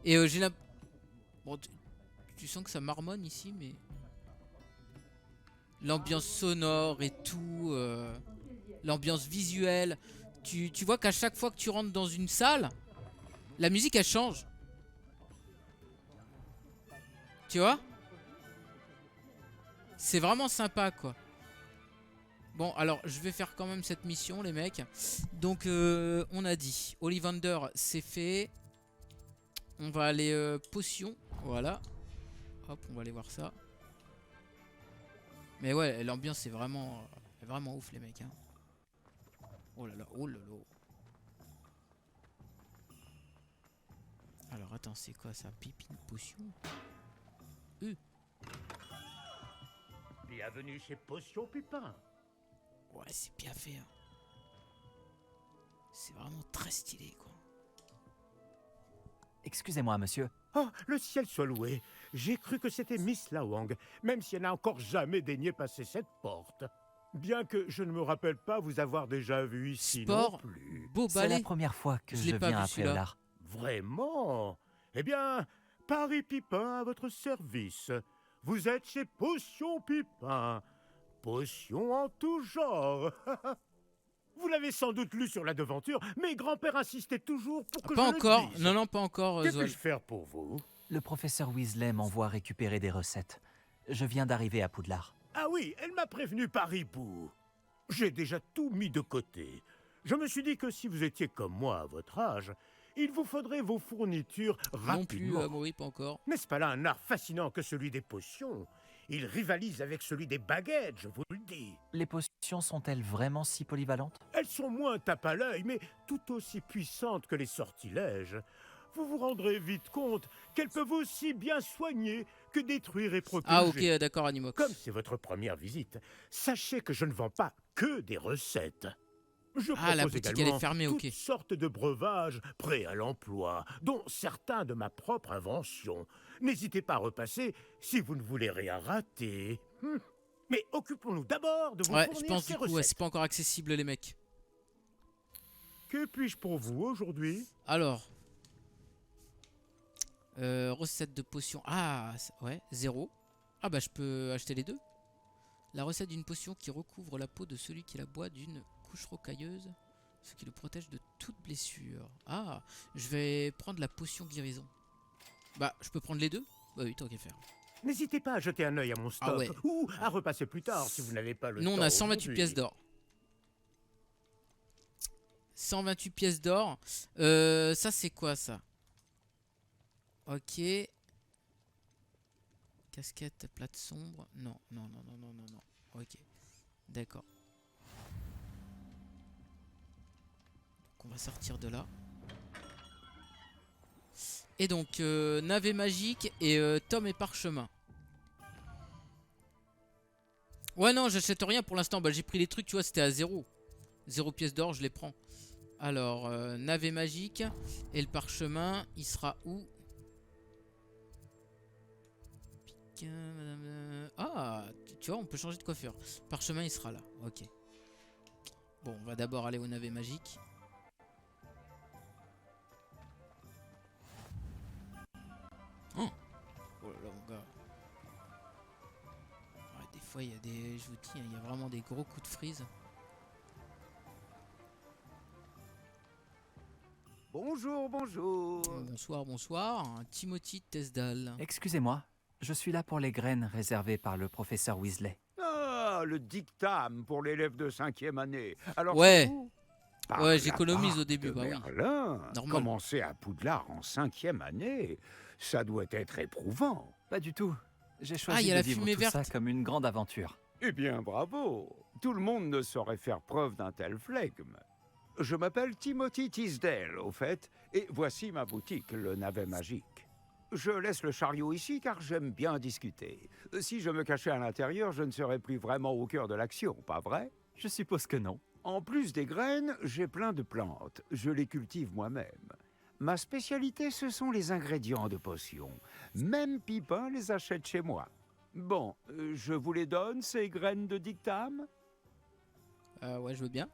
Et j'ai la... Bon, tu sens que ça marmonne ici, mais... L'ambiance sonore et tout... L'ambiance visuelle... Tu vois qu'à chaque fois que tu rentres dans une salle, la musique elle change. Tu vois? C'est vraiment sympa quoi. Bon alors je vais faire quand même cette mission les mecs. Donc on a dit Ollivander c'est fait. On va aller potion. Voilà. Hop on va aller voir ça. Mais ouais l'ambiance est vraiment ouf les mecs hein. Oh là là, oh là là. Alors attends, c'est quoi ça? Pépine potion? Bienvenue chez Potion Pupin. Ouais, c'est bien fait. Hein. C'est vraiment très stylé, quoi. Excusez-moi, monsieur. Oh, le ciel soit loué. J'ai cru que c'était Miss Lawang, même si elle n'a encore jamais daigné passer cette porte. Bien que je ne me rappelle pas vous avoir déjà vu ici Sport, non plus. Beau C'est balai. la première fois que je l'ai pas viens vu, à celui-là. Préolard. Vraiment? Eh bien, Paris Pipin à votre service. Vous êtes chez Potion Pipin. Potion en tout genre. Vous l'avez sans doute lu sur la devanture, mais grand-père insistait toujours pour que Pas je le encore. dise. Non, pas encore. Que Zoal. puis-je faire pour vous? Le professeur Weasley m'envoie récupérer des recettes. Je viens d'arriver à Poudlard. Ah oui, elle m'a prévenu par hibou. J'ai déjà tout mis de côté. Je me suis dit que si vous étiez comme moi à votre âge, il vous faudrait vos fournitures rapidement. Non plus, Amaury, pas encore. N'est-ce pas là un art fascinant que celui des potions? Il rivalise avec celui des baguettes, je vous le dis. Les potions sont-elles vraiment si polyvalentes? Elles sont moins tape à l'œil, mais tout aussi puissantes que les sortilèges. Vous vous rendrez vite compte qu'elles peuvent aussi bien soigner que détruire et protéger. Ah ok, d'accord, Animox. Comme c'est votre première visite, sachez que je ne vends pas que des recettes. Je Ah, la propose boutique, également elle est fermée, ok. toutes sortes de breuvages prêts à l'emploi, dont certains de ma propre invention. N'hésitez pas à repasser si vous ne voulez rien rater. Mais occupons-nous d'abord de vous Ouais, fournir je pense ces du coup, ouais, recettes. c'est pas encore accessible les mecs. Que puis-je pour vous aujourd'hui? Alors. Recette de potion. Ah, ouais, 0. Ah bah je peux acheter les deux. La recette d'une potion qui recouvre la peau de celui qui la boit d'une couche rocailleuse, ce qui le protège de toute blessure. Ah, je vais prendre la potion guérison. Bah, je peux prendre les deux? Bah oui, tant qu'à faire. N'hésitez pas à jeter un œil à mon stock, Ah ouais. ou à repasser plus tard si vous n'avez pas le Nous, temps. on a 128 aujourd'hui. pièces d'or. 128 pièces d'or. Ça, c'est quoi, ça? Ok. Casquette plate sombre. Non, non, non, non, non, non, non. Ok. D'accord. Donc, on va sortir de là. Et donc, navet magique et tome et parchemin. Ouais, non, j'achète rien pour l'instant. Bah, j'ai pris les trucs, tu vois, c'était à 0. 0 pièces d'or, je les prends. Alors, navet magique. Et le parchemin, il sera où? Ah, tu vois, on peut changer de coiffure. Parchemin, il sera là. Ok. Bon, on va d'abord aller au navet magique. Oh, oh là là, mon gars. Ouais, des fois, il y a des... Je vous dis, il y a vraiment des gros coups de freeze. Bonjour, bonjour. Bonsoir, bonsoir. Timothy Tesdal. Excusez-moi, je suis là pour les graines réservées par le professeur Weasley. Ah, le dictame pour l'élève de 5e année. Alors, Ouais. vous, Ouais, par j'économise la au début, part de bah oui. Merlin, Normal. commencer à Poudlard en 5e année, ça doit être éprouvant. Pas du tout. J'ai Ah, il choisi y a de la vivre fumée tout verte. ça comme une grande aventure. Eh bien, bravo. Tout le monde ne saurait faire preuve d'un tel flegme. Je m'appelle Timothy Tisdale, au fait, et voici ma boutique, le navet magique. Je laisse le chariot ici car j'aime bien discuter. Si je me cachais à l'intérieur, je ne serais plus vraiment au cœur de l'action, pas vrai? Je suppose que non. En plus des graines, j'ai plein de plantes. Je les cultive moi-même. Ma spécialité, ce sont les ingrédients de potions. Même Pipin les achète chez moi. Bon, je vous les donne, ces graines de dictame? Ouais, je veux bien.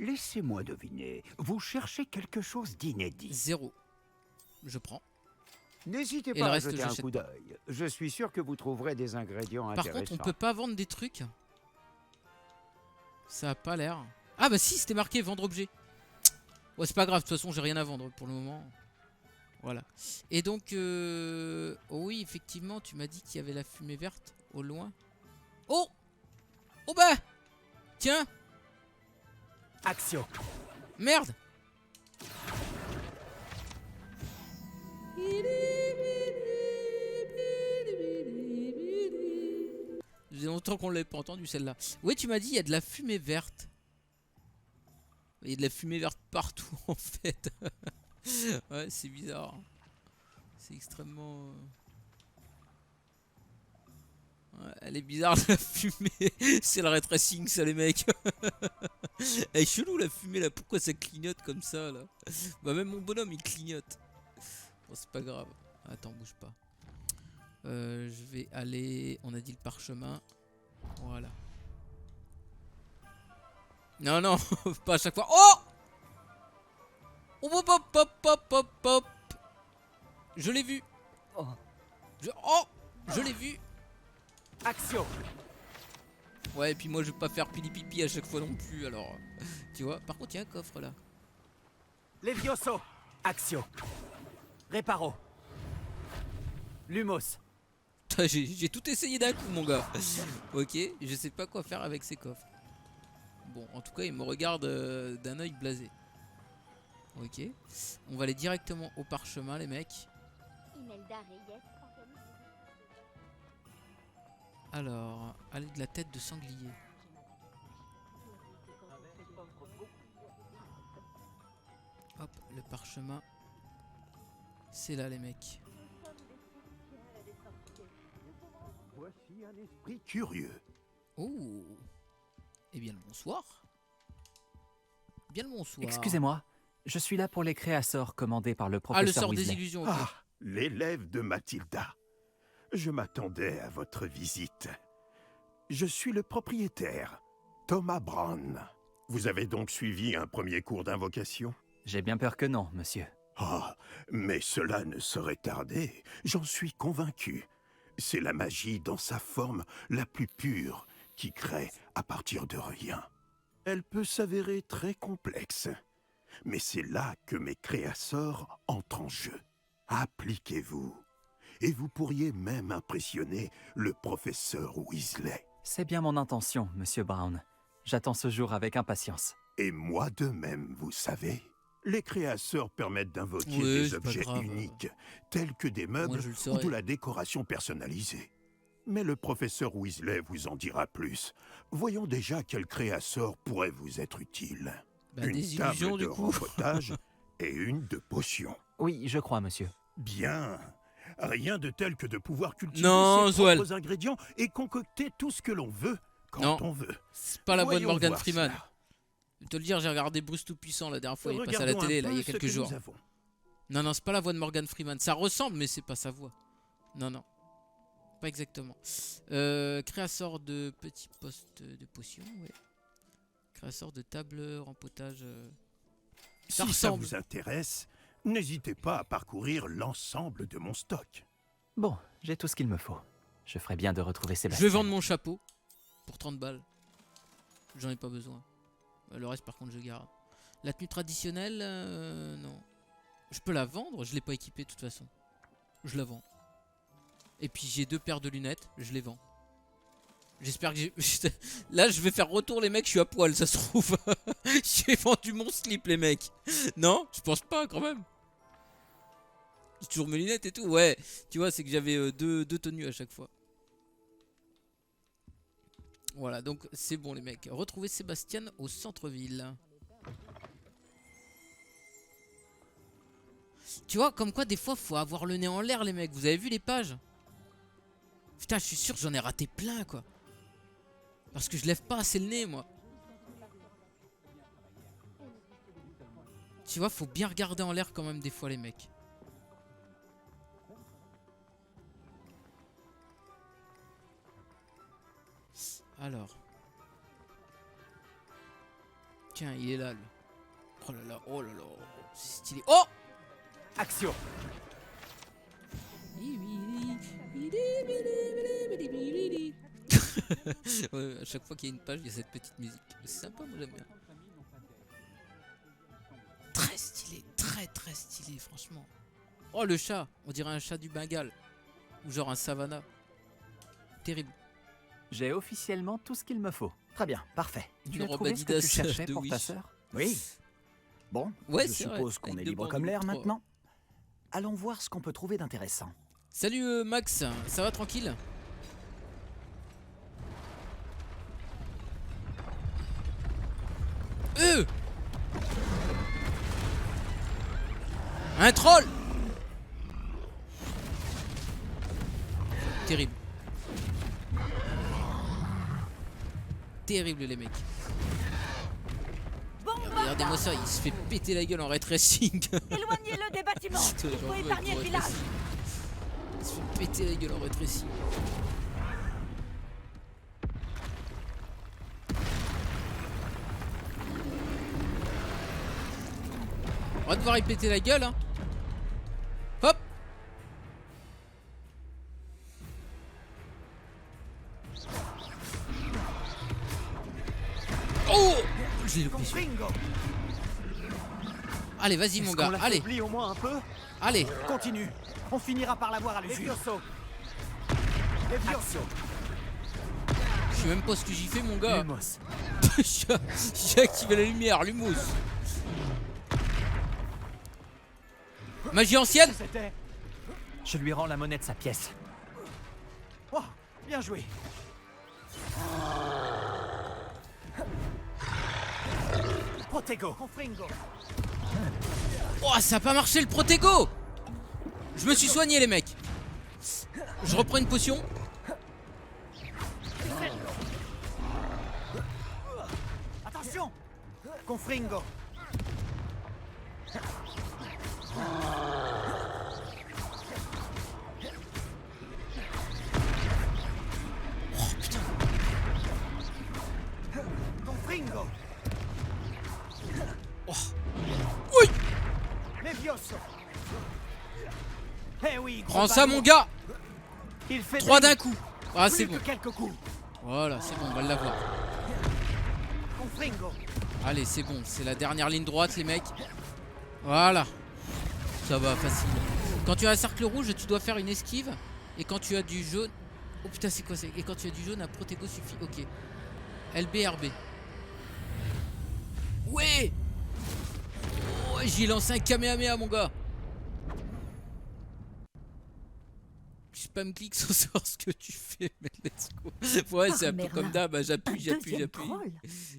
Laissez-moi deviner, vous cherchez quelque chose d'inédit. 0. Je prends. N'hésitez Et le pas à reste, jeter un j'achète coup pas. d'œil. Je suis sûr que vous trouverez des ingrédients Par intéressants. contre, on peut pas vendre des trucs. Ça a pas l'air. Ah bah si, c'était marqué vendre objet. Ouais, c'est pas grave, de toute façon, j'ai rien à vendre pour le moment. Voilà. Et donc, oh oui, effectivement, tu m'as dit qu'il y avait la fumée verte au loin. Oh! Oh bah! Tiens! Action. Merde! J'ai longtemps qu'on l'avait pas entendu celle-là. Oui, tu m'as dit il y a de la fumée verte. Il y a de la fumée verte partout en fait. Ouais, c'est bizarre. C'est extrêmement... Ouais, elle est bizarre la fumée. C'est le ray tracing ça les mecs. Elle est chelou la fumée là. Pourquoi ça clignote comme ça là? Bah même mon bonhomme il clignote. Bon c'est pas grave. Attends bouge pas. Je vais aller... On a dit le parchemin. Voilà. Non non. Pas à chaque fois. Oh! Hop hop hop hop hop hop. Je l'ai vu. Oh. Je l'ai vu. Action. Ouais, et puis moi je vais pas faire pili pipi à chaque fois non plus, alors. Tu vois, par contre il y a un coffre là. Levioso. Action. Reparo. Lumos. Putain, j'ai tout essayé d'un coup mon gars. Ok, je sais pas quoi faire avec ces coffres. Bon, en tout cas il me regarde d'un œil blasé. Ok. On va aller directement au parchemin, les mecs. Imelda Reyes organise. Alors, aller de la tête de sanglier. Hop, le parchemin. C'est là, les mecs. Voici un esprit curieux. Oh. Eh bien, le bonsoir. Bien le bonsoir. Excusez-moi, je suis là pour les créasseurs commandés par le Ah, le professeur sort Weasley. des illusions. ok. Ah, l'élève de Mathilda. Je m'attendais à votre visite. Je suis le propriétaire, Thomas Brown. Vous avez donc suivi un premier cours d'invocation? J'ai bien peur que non, monsieur. Ah, mais cela ne saurait tarder, j'en suis convaincu. C'est la magie dans sa forme la plus pure qui crée à partir de rien. Elle peut s'avérer très complexe, mais c'est là que mes créasseurs entrent en jeu. Appliquez-vous, et vous pourriez même impressionner le professeur Weasley. C'est bien mon intention, monsieur Brown. J'attends ce jour avec impatience. Et moi de même, vous savez. Les créasseurs permettent d'invoquer Ouais, des c'est pas objets grave. uniques, tels que des meubles je le ou saurais. de la décoration personnalisée. Mais le professeur Weasley vous en dira plus. Voyons déjà quel créasseur pourrait vous être utile. Bah, Une des table illusions, de du coup. rempotage et une de potions. Oui, je crois, monsieur. Bien. Rien de tel que de pouvoir cultiver Non, ses Zoël. propres ingrédients et concocter tout ce que l'on veut, quand Non. on veut. C'est pas la voix de Voyons Morgan voir Freeman. cela. Je vais te le dire, j'ai regardé Bruce Tout-Puissant la dernière fois. Il est passé à la Regardons télé, un là, peu il y a ce quelques que jours. nous avons. Non, c'est pas la voix de Morgan Freeman. Ça ressemble, mais c'est pas sa voix. Non. Pas exactement. Créateur de petits postes de potions, ouais. Créateur de table rempotage. Si ça ressemble. vous intéresse, n'hésitez pas à parcourir l'ensemble de mon stock. Bon, j'ai tout ce qu'il me faut. Je ferai bien de retrouver Je Sébastien. vais vendre mon chapeau pour 30 balles. J'en ai pas besoin. Le reste, par contre, je garde. La tenue traditionnelle, non. Je peux la vendre, je l'ai pas équipée de toute façon. Je la vends. Et puis j'ai 2 paires de lunettes, je les vends. J'espère que j'ai... Là, je vais faire retour, les mecs, je suis à poil, ça se trouve. J'ai vendu mon slip, les mecs. Non, je pense pas, quand même. J'ai toujours mes lunettes et tout, ouais. Tu vois, c'est que j'avais deux tenues à chaque fois. Voilà, donc c'est bon, les mecs. Retrouvez Sébastien au centre-ville. Tu vois, comme quoi, des fois, faut avoir le nez en l'air, les mecs. Vous avez vu les pages? Putain, je suis sûr que j'en ai raté plein, quoi. Parce que je lève pas assez le nez, moi. Tu vois, faut bien regarder en l'air quand même des fois, les mecs. Alors. Tiens, il est là, lui. Oh là là, oh là là. C'est stylé. Oh! Action! Ouais, à chaque fois qu'il y a une page, il y a cette petite musique. C'est sympa, moi j'aime bien. Très stylé, très stylé, franchement. Oh, le chat, on dirait un chat du Bengale. Ou genre un savannah. Terrible. J'ai officiellement tout ce qu'il me faut. Très bien, parfait. Tu Une as robe trouvé ce que Adidas tu cherchais de pour ta Wish. sœur? Oui. Bon, Ouais, je c'est vrai, suppose qu'on avec est deux libre bandes comme l'air de trois. maintenant. Allons voir ce qu'on peut trouver d'intéressant. Salut Max, ça va tranquille? Un troll! Terrible. Terrible, les mecs. Regardez-moi ça, il se fait péter la gueule en ray tracing. Éloignez-le des bâtiments. Putain, Il j'en faut veux épargner avec le le village. ray tracing. Il se fait péter la gueule en ray tracing. On va devoir y péter la gueule, hein. Hop. Oh, j'ai loupé. Allez, vas-y mon gars, allez. Oublie au moins un peu. Allez. Continue. On finira par l'avoir à l'usure. Action. Je sais même pas ce que j'y fais, mon gars. Lumos. J'ai activé la lumière, Lumos. Magie ancienne. Je lui rends la monnaie de sa pièce. Oh, bien joué. Protego, Confringo. Oh, ça a pas marché le Protego. Je me suis soigné les mecs. Je reprends une potion. Attention, Confringo. Oh putain. Confringo. Oh. Oui. Levioso. Eh oui, Prends ça mon gars. Il fait 3 d'un coup. Ah plus c'est que bon. quelques coups. Voilà, c'est bon, on va l'avoir. Confringo. Allez, c'est bon, c'est la dernière ligne droite les mecs. Voilà. Ça va, facile. Quand tu as un cercle rouge, tu dois faire une esquive. Et quand tu as du jaune... Oh putain, c'est quoi ça? Et quand tu as du jaune, un Protego suffit. Ok. LB, RB. Ouais. Oh, j'ai lancé un Kamehameha mon gars. Spam clic sans savoir ce que tu fais, mais let's go. Ouais, c'est un peu comme d'hab, j'appuie.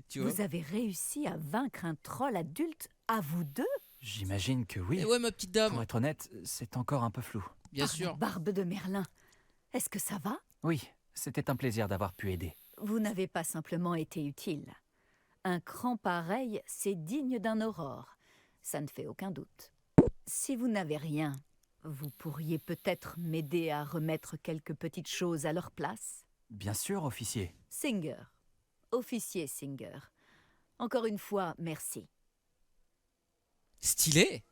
Tu vois. Vous avez réussi à vaincre un troll adulte à vous deux? J'imagine que oui. Et ouais, ma petite dame. Pour être honnête, c'est encore un peu flou. Bien La sûr. barbe de Merlin. Est-ce que ça va? Oui, c'était un plaisir d'avoir pu aider. Vous n'avez pas simplement été utile. Un cran pareil, c'est digne d'un aurore. Ça ne fait aucun doute. Si vous n'avez rien, vous pourriez peut-être m'aider à remettre quelques petites choses à leur place? Bien sûr, officier. Singer. Officier Singer. Encore une fois, merci. Stylé.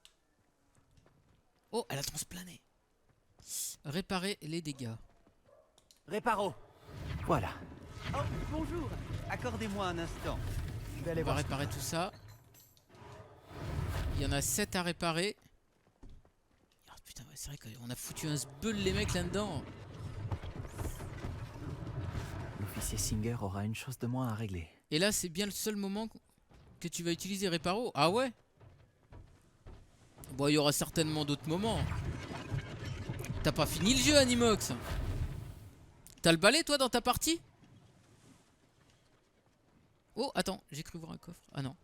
Oh, elle a transplané. Réparer les dégâts. Réparo. Voilà. Oh, bonjour. Accordez-moi un instant. Je vais aller On va voir. réparer tout ça. Il y en a 7 à réparer. Oh, putain, ouais, c'est vrai qu'on a foutu un sbeul les mecs là-dedans. L'officier Singer aura une chose de moins à régler. Et là, c'est bien le seul moment que tu vas utiliser Réparo. Ah ouais? Bon, il y aura certainement d'autres moments. T'as pas fini le jeu, Animox? T'as le balai, toi, dans ta partie? Oh, attends, j'ai cru voir un coffre. Ah non.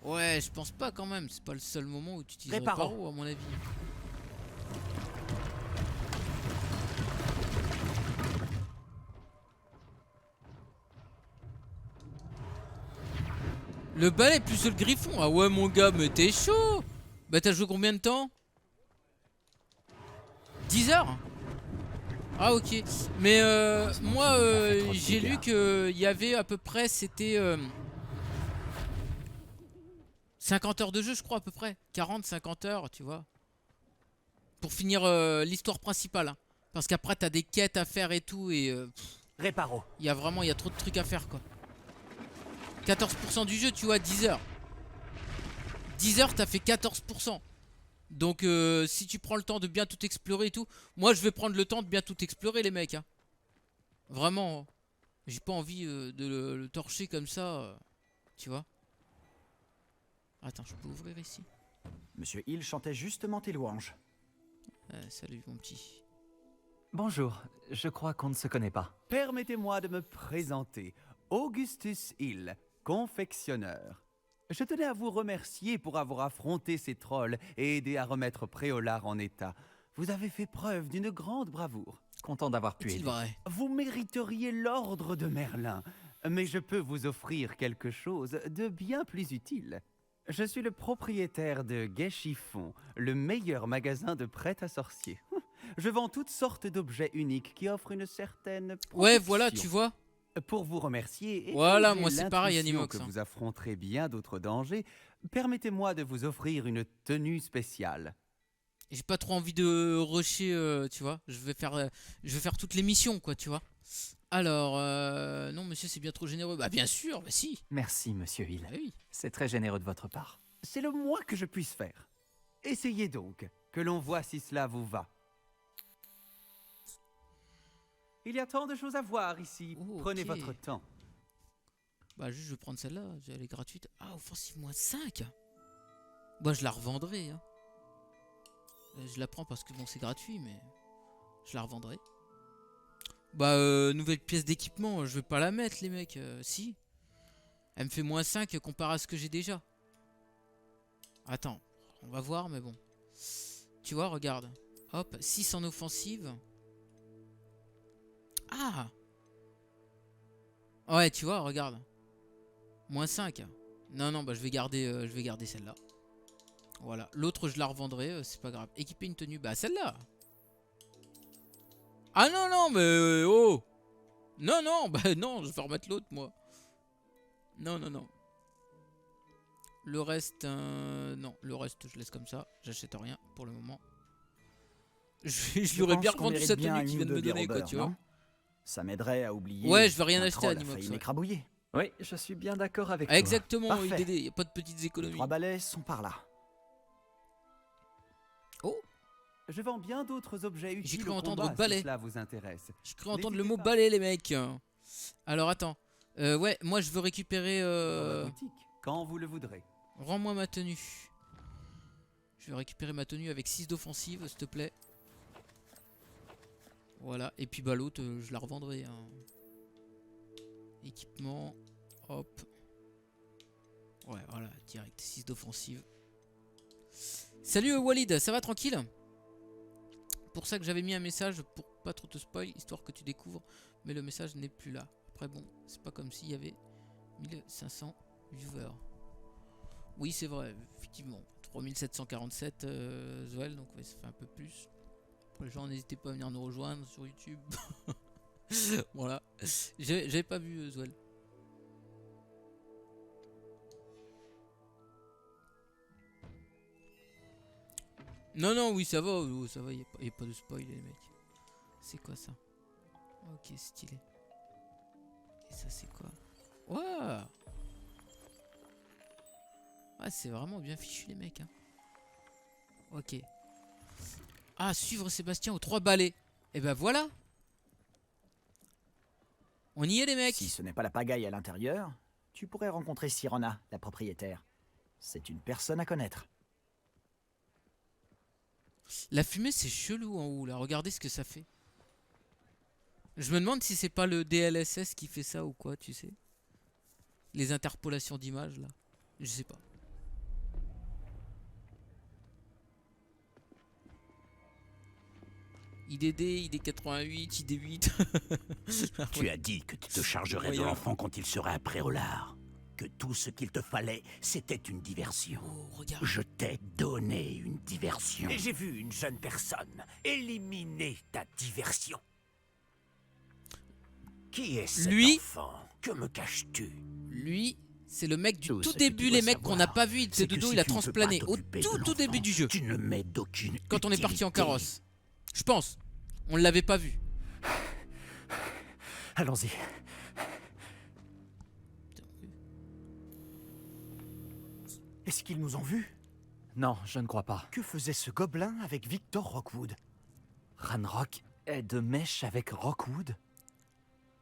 Ouais, je pense pas quand même. C'est pas le seul moment où tu utilises Réparo, à mon avis. Le balai plus le griffon. Ah ouais, mon gars, mais t'es chaud. Bah, t'as joué combien de temps? 10 heures? Ah ok, mais moi j'ai lu qu'il y avait à peu près, c'était 50 heures de jeu je crois à peu près, 40-50 heures tu vois. Pour finir l'histoire principale, hein. Parce qu'après t'as des quêtes à faire et tout et... Réparo. Il y a trop de trucs à faire quoi. 14% du jeu tu vois, 10 heures. 10 heures t'as fait 14%. Donc si tu prends le temps de bien tout explorer et tout, moi je vais prendre le temps de bien tout explorer les mecs, hein. Vraiment, j'ai pas envie de le torcher comme ça, tu vois. Attends, je peux ouvrir ici. Monsieur Hill chantait justement tes louanges. Salut mon petit. Bonjour, je crois qu'on ne se connaît pas. Permettez-moi de me présenter. Augustus Hill, confectionneur. Je tenais à vous remercier pour avoir affronté ces trolls et aidé à remettre Préolard en état. Vous avez fait preuve d'une grande bravoure. Content d'avoir pu aider. Vous mériteriez l'ordre de Merlin, mais je peux vous offrir quelque chose de bien plus utile. Je suis le propriétaire de Gai Chiffon, le meilleur magasin de prêt-à-sorcier. Je vends toutes sortes d'objets uniques qui offrent une certaine protection. Ouais, voilà, tu vois. Pour vous remercier, et voilà, j'ai moi c'est pareil, l'intuition Animox. que vous affronterez bien d'autres dangers, permettez-moi de vous offrir une tenue spéciale. J'ai pas trop envie de rusher, tu vois. Je vais faire toutes les missions, quoi, tu vois. Alors, non, monsieur, c'est bien trop généreux. Bah, bien sûr, bah si. Merci, monsieur Hill. Ah oui. C'est très généreux de votre part. C'est le moins que je puisse faire. Essayez donc, que l'on voit si cela vous va. Il y a tant de choses à voir ici. Oh, Prenez ok. votre temps. Bah, juste, je vais prendre celle-là. Elle est gratuite. Ah, offensive moins 5. Bah, je la revendrai, hein. Je la prends parce que bon c'est gratuit mais je la revendrai. Bah nouvelle pièce d'équipement, je vais pas la mettre les mecs, si. Elle me fait moins 5 comparé à ce que j'ai déjà. Attends, on va voir mais bon. Tu vois, regarde. Hop, 6 en offensive. Ah! Ouais, tu vois, regarde. Moins 5. Non, non, bah je vais garder celle-là. Voilà. L'autre, je la revendrai, c'est pas grave. Équiper une tenue, bah celle-là. Ah non, non, mais oh! Non, non, bah non, je vais remettre l'autre, moi. Non, non, non. Le reste, non, le reste, je laisse comme ça. J'achète rien pour le moment. Je lui aurais bien revendu sa tenue qu'il vient de me donner, quoi, tu vois. Ça m'aiderait à oublier. Ouais, je vais rien acheter à Nimox. M'écrabouiller. Oui, je suis bien d'accord avec toi. Exactement, il n'y a pas de petites économies. Les 3 balais sont par là. Oh! Je vends bien d'autres objets utiles. J'ai cru au entendre combat, balai. si cela vous intéresse. J'ai cru entendre le mot balai, les mecs. Alors attends. Ouais, moi je veux récupérer. Quand vous le voudrez. Rends-moi ma tenue. Je vais récupérer ma tenue avec 6 d'offensive, s'il te plaît. Voilà. Et puis bah l'autre, je la revendrai. Hein. Équipement. Hop. Ouais, voilà, direct. 6 d'offensive. Salut Walid, ça va tranquille? Pour ça que j'avais mis un message pour pas trop te spoil, histoire que tu découvres. Mais le message n'est plus là. Après bon, c'est pas comme s'il y avait 1500 viewers. Oui, c'est vrai, effectivement. 3747 Zoel, donc ouais, ça fait un peu plus. Pour les gens, n'hésitez pas à venir nous rejoindre sur YouTube. Voilà. J'avais pas vu Zoel. Non, non, oui, ça va, ça va, y a pas de spoil, les mecs. C'est quoi ça? Ok, stylé. Et ça, c'est quoi? Waouh! Ah, c'est vraiment bien fichu, les mecs. Hein. Ok. Ah, suivre Sébastien aux 3 balais. Et ben voilà. On y est, les mecs. Si ce n'est pas la pagaille à l'intérieur, tu pourrais rencontrer Sirona, la propriétaire. C'est une personne à connaître. La fumée, c'est chelou en haut, là. Regardez ce que ça fait. Je me demande si c'est pas le DLSS qui fait ça ou quoi, tu sais. Les interpolations d'images, là. Je sais pas. IDD, ID88, ID8. Tu as dit que tu te chargerais de l'enfant quand il serait à Préolard. Que tout ce qu'il te fallait, c'était une diversion. Je t'ai donné une diversion. Et j'ai vu une jeune personne éliminer ta diversion. Qui est cet enfant? Que me caches-tu? Lui, c'est le mec du tout début, les mecs qu'on n'a pas vu. Ce dodo, il a transplané au tout début du jeu. Tu ne mets d'aucune quand on est parti en carrosse. Je pense. On l'avait pas vu. Allons-y. Est-ce qu'ils nous ont vus? Non, je ne crois pas. Que faisait ce gobelin avec Victor Rockwood? Ranrock est de mèche avec Rockwood?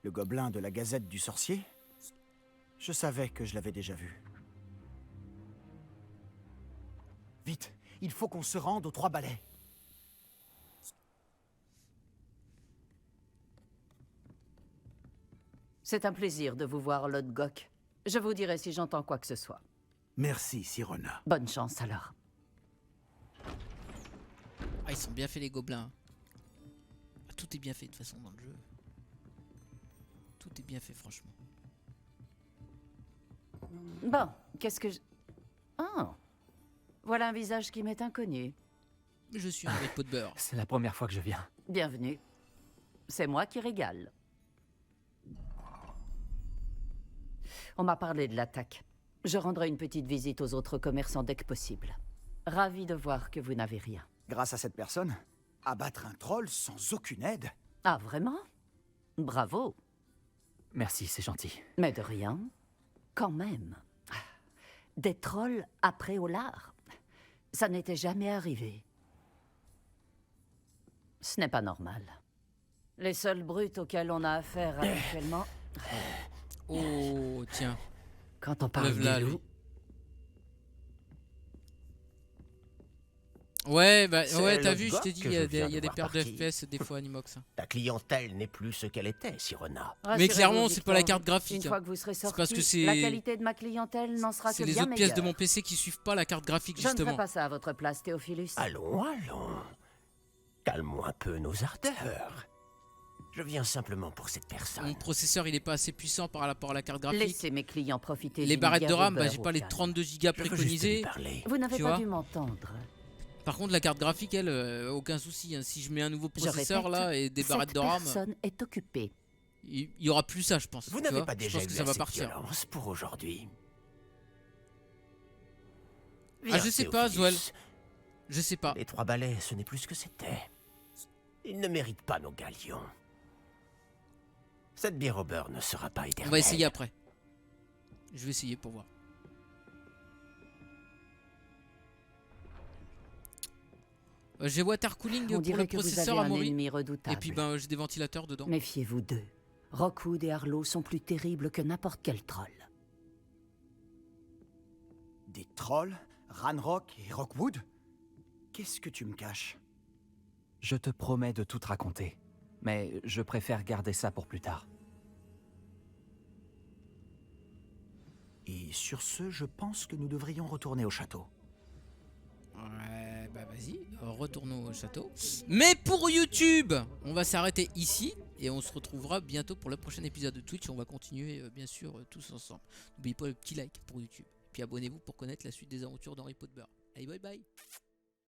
Le gobelin de la Gazette du Sorcier? Je savais que je l'avais déjà vu. Vite, il faut qu'on se rende aux 3 balais. C'est un plaisir de vous voir, Lord Gok. Je vous dirai si j'entends quoi que ce soit. Merci, Sirona. Bonne chance alors. Ah, ils sont bien faits les gobelins. Ah, tout est bien fait de toute façon dans le jeu. Tout est bien fait franchement. Bon, qu'est-ce que je... Oh, voilà un visage qui m'est inconnu. Je suis un pot de beurre. C'est la première fois que je viens. Bienvenue. C'est moi qui régale. On m'a parlé de l'attaque. Je rendrai une petite visite aux autres commerçants dès que possible. Ravi de voir que vous n'avez rien. Grâce à cette personne, abattre un troll sans aucune aide? Ah, vraiment? Bravo. Merci, c'est gentil. Mais de rien. Quand même. Des trolls après Olar. Ça n'était jamais arrivé. Ce n'est pas normal. Les seuls brutes auxquels on a affaire habituellement... Oh, tiens. Quand on parle des loups... Ouais, bah C'est ouais, t'as le vu, je gars t'ai dit, que il y a je viens des de voir pertes de partir. FPS des fois Animox. Ta clientèle n'est plus ce qu'elle était, Sirona. Mais clairement, c'est pas la Victor. carte graphique. Une fois que vous serez C'est sorti, parce que c'est la qualité de ma clientèle n'en sera c'est que les bien autres pièces de meilleure. mon PC qui suivent pas la carte graphique Je ne justement. ferai pas ça à votre place, Théophilus. Allons, calmons un peu nos ardeurs. Je viens simplement pour cette personne. Mon processeur il est pas assez puissant par rapport à la carte graphique. Laissez mes clients profiter Les d'une barrettes de bière au RAM, bah, beurre j'ai au pas les calme. 32 gigas Je veux juste lui préconisés. parler. Vous n'avez tu pas vois. dû m'entendre. Par contre, la carte graphique, elle, aucun souci. Hein. Si je mets un nouveau Je processeur répète, là et des cette barrettes de RAM, personne est occupée. il y aura plus ça, je pense. Vous tu n'avez vois. pas Je déjà pense eu que ça va assez de partir. violence pour aujourd'hui. Ah, je sais pas, Zoël. Je sais pas. Les 3 balais, ce n'est plus ce que c'était. Ils ne méritent pas nos galions. Cette bière au beurre ne sera pas éternelle. On va essayer après. Je vais essayer pour voir. J'ai water cooling On pour le dirait que vous processeur avez à un Maury. ennemi redoutable. Et puis ben j'ai des ventilateurs dedans. Méfiez-vous d'eux. Rockwood et Arlo sont plus terribles que n'importe quel troll. Des trolls, Ranrock et Rockwood? Qu'est-ce que tu me caches? Je te promets de tout te raconter. Mais je préfère garder ça pour plus tard. Et sur ce, je pense que nous devrions retourner au château. Ouais, bah vas-y, retournons au château. Mais pour YouTube, on va s'arrêter ici et on se retrouvera bientôt pour le prochain épisode de Twitch. On va continuer bien sûr tous ensemble. N'oubliez pas le petit like pour YouTube. Puis abonnez-vous pour connaître la suite des aventures d'Henri Potter. Allez, bye bye.